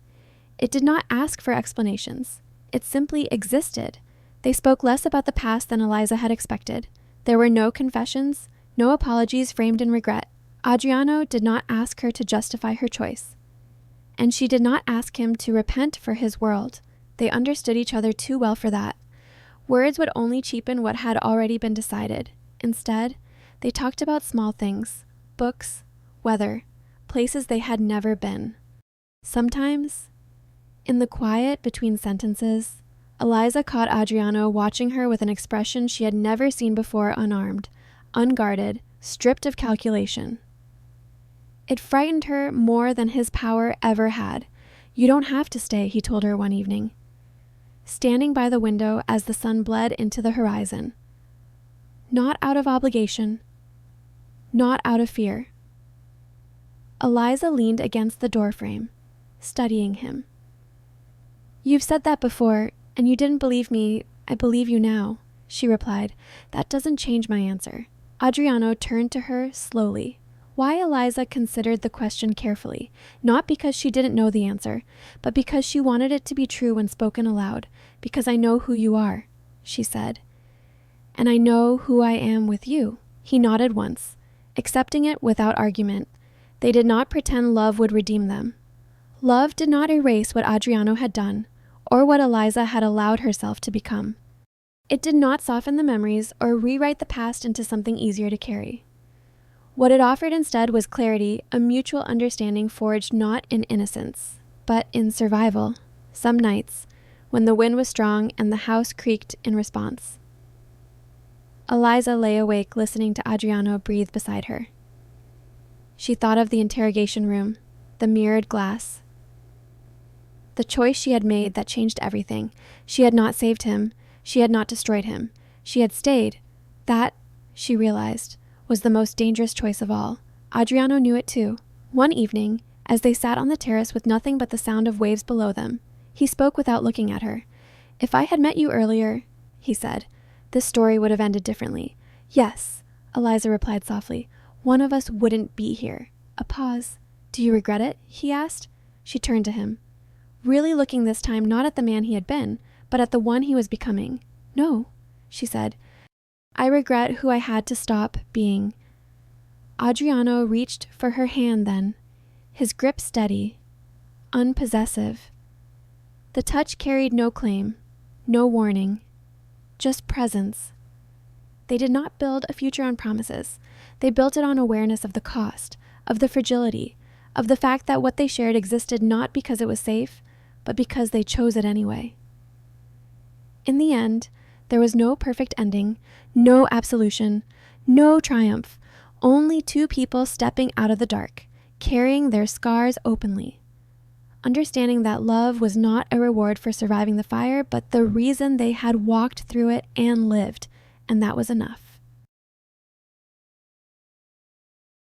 It did not ask for explanations. It simply existed. They spoke less about the past than Eliza had expected. There were no confessions, no apologies framed in regret. Adriano did not ask her to justify her choice. And she did not ask him to repent for his world. They understood each other too well for that. Words would only cheapen what had already been decided. Instead, they talked about small things, books, weather, places they had never been. Sometimes, in the quiet between sentences, Eliza caught Adriano watching her with an expression she had never seen before, unarmed, unguarded, stripped of calculation. It frightened her more than his power ever had. "You don't have to stay," he told her one evening, standing by the window as the sun bled into the horizon. Not out of obligation, not out of fear. Eliza leaned against the doorframe, studying him. "You've said that before, and you didn't believe me. I believe you now," she replied. "That doesn't change my answer." Adriano turned to her slowly. Why Eliza considered the question carefully, not because she didn't know the answer, but because she wanted it to be true when spoken aloud. "Because I know who you are," she said. "And I know who I am with you." He nodded once, accepting it without argument. They did not pretend love would redeem them. Love did not erase what Adriano had done, or what Eliza had allowed herself to become. It did not soften the memories or rewrite the past into something easier to carry. What it offered instead was clarity, a mutual understanding forged not in innocence, but in survival. Some nights, when the wind was strong and the house creaked in response, Eliza lay awake listening to Adriano breathe beside her. She thought of the interrogation room, the mirrored glass, the choice she had made that changed everything. She had not saved him. She had not destroyed him. She had stayed. That, she realized, was the most dangerous choice of all. Adriano knew it too. One evening, as they sat on the terrace with nothing but the sound of waves below them, he spoke without looking at her. "If I had met you earlier," he said, "this story would have ended differently." "Yes," Eliza replied softly. "One of us wouldn't be here." A pause. "Do you regret it?" he asked. She turned to him, really looking this time not at the man he had been, but at the one he was becoming. "No," she said. "I regret who I had to stop being." Adriano reached for her hand then, his grip steady, unpossessive. The touch carried no claim, no warning, just presence. They did not build a future on promises. They built it on awareness of the cost, of the fragility, of the fact that what they shared existed not because it was safe, but because they chose it anyway. In the end, there was no perfect ending, no absolution, no triumph, only two people stepping out of the dark, carrying their scars openly, understanding that love was not a reward for surviving the fire, but the reason they had walked through it and lived, and that was enough.